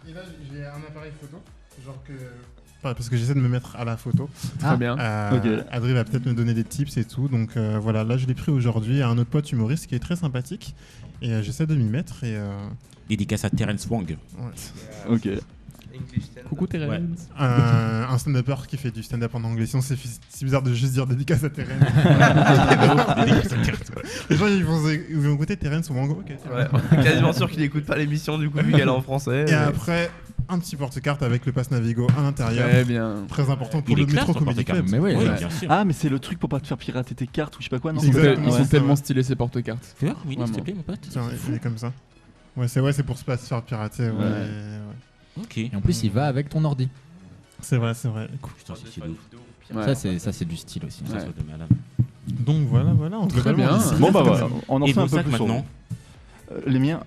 et là, j'ai un appareil photo, genre que. Parce que j'essaie de me mettre à la photo. Très bien. Ok. Adri va peut-être me donner des tips et tout. Donc voilà, là je l'ai pris aujourd'hui à un autre pote humoriste qui est très sympathique. Et j'essaie de m'y mettre. Et Dédicace à Terence Wang. ouais. Ok. Coucou Thérèse. Ouais. Un stand-upper qui fait du stand-up en anglais. Sinon, c'est bizarre de juste dire dédicace à Terence. Dédicace à Terence. Les gens ils vont écouter Terence ou Wango. Ok, Ouais, on est quasiment sûr qu'il écoute pas l'émission du coup vu qu'elle est en français. Et après, un petit porte-carte avec le pass Navigo à l'intérieur. Très bien. Très important pour Il le est classe, métro ton Comedy porte-carte. Club. Mais oui, Oui, ouais. bien sûr. Ah, mais c'est le truc pour pas te faire pirater tes cartes ou je sais pas quoi, non Exactement. Ils sont Ouais. tellement stylés ces porte-cartes. Fais voir, Willy, s'il te Vraiment. plaît, mon pote. Tiens, il est comme ça. Ouais, c'est pour se pas se faire pirater. Ouais. Ok. Et en plus, il va avec ton ordi. C'est vrai. Cool. Putain, c'est stylé de ouf. Ça, c'est du style aussi. Ça, c'est de malade. Donc voilà. Très bien. Bon, bah voilà, on en Et sait un vos peu sacs plus sur maintenant. les miens.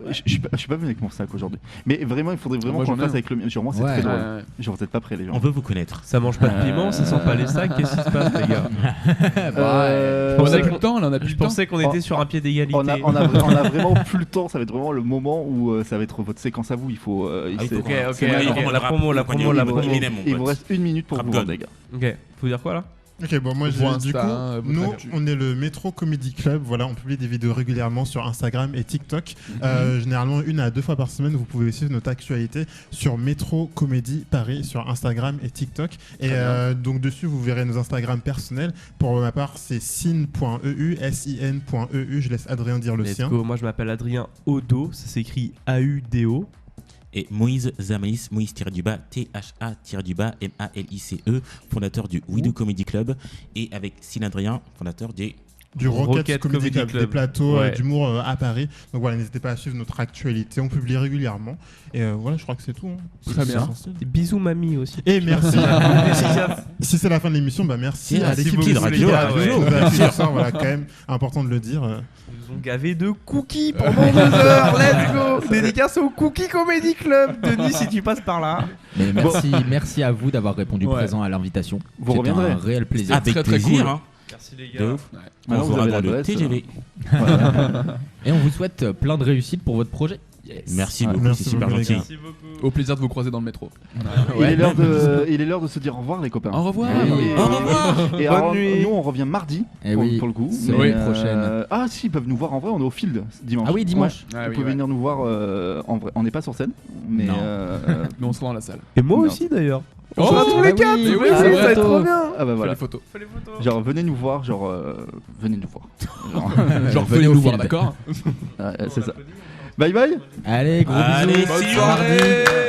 Je suis pas venu avec mon sac aujourd'hui. Mais vraiment, il faudrait vraiment Moi, qu'on j'en le ai fasse un. avec le mien. Genre, moi, c'est Ouais. très drôle. Ouais. Genre, vous êtes pas prêts, les gens. On veut vous connaître. Ça mange pas de piment, ça sent pas les sacs, qu'est-ce qui se passe, les gars? On a plus le temps, là, on a plus Je le temps. pensais qu'on était sur un pied d'égalité. On a vraiment plus le temps. Ça va être vraiment le moment où ça va être votre séquence à vous. Il faut. il faut Ok, C'est ok, vraiment la promo, la promo. Il vous reste 1 minute pour Rap vous God. vendre, les gars. Ok, faut dire quoi là? Ok, bon, moi, Vos du coup, Insta, votre nous, actu. on est le Métro Comedy Club. Voilà, on publie des vidéos régulièrement sur Instagram et TikTok. Généralement, 1 à 2 fois par semaine. Vous pouvez suivre notre actualité sur Métro Comédie Paris sur Instagram et TikTok. Et donc, dessus, vous verrez nos Instagram personnels. Pour ma part, c'est sin.eu, sin.eu. Je laisse Adrien dire le Let's sien. go. Moi je m'appelle Adrien Odo, ça s'écrit A-U-D-O. Et Moïse Zamalis, Moïse-du-bas, T-H-A-du-bas, M-A-L-I-C-E, fondateur du We Do Comedy Club. Et avec Sylvain Adrien, fondateur des. Du Rocket Comedy Club, Club. des plateaux Ouais. d'humour à Paris. Donc voilà, n'hésitez pas à suivre notre actualité. On publie régulièrement. Et voilà, je crois que c'est tout. Très bien. Des bisous mamie aussi. Et merci. Si c'est la fin de l'émission, bah merci à Merci l'équipe beaucoup, de Radio, Souley, Radio. qui nous a appuyé ce soir, voilà, quand même important de le dire. Ils nous ont gavé de cookies pendant 2 heures. Let's go. Dédicace au Cookie Comedy Club. Denis, si tu passes par là. Mais merci à vous d'avoir répondu présent à l'invitation. Vous C'était reviendrez. un réel plaisir. Avec très, très plaisir. cool. Hein. Merci les De ouf. On Alors, vous sera avez dans le l'adresse, TGV. Et on vous souhaite plein de réussite pour votre projet. Merci Ouais, beaucoup, merci c'est super beaucoup, les gentil. gars. Merci beaucoup. Au plaisir de vous croiser dans le métro. Il est l'heure de se dire au revoir, les copains. Au revoir. Et- Au revoir. Et Bonne alors, nuit. nous, on revient mardi Eh pour, oui, pour le coup. semaine prochaine. Ah si, ils peuvent nous voir en vrai, on est au Field dimanche. Ah oui, dimanche. Ouais, vous pouvez venir nous voir en vrai. On n'est pas sur scène, mais Non. Mais on sera dans la salle. Et moi Non. aussi d'ailleurs. Oh, On sera tous les bah 4. oui, oui, ça c'est va vrai. être trop bien. ah bah Fais voilà. les photos. Fais les photos. Genre venez nous voir, venez nous voir. Genre, Genre, venez venez au nous voir, field. d'accord c'est ça. Bye bye. Allez, gros Allez, bisous. see Bonne you. soirée. Soirée.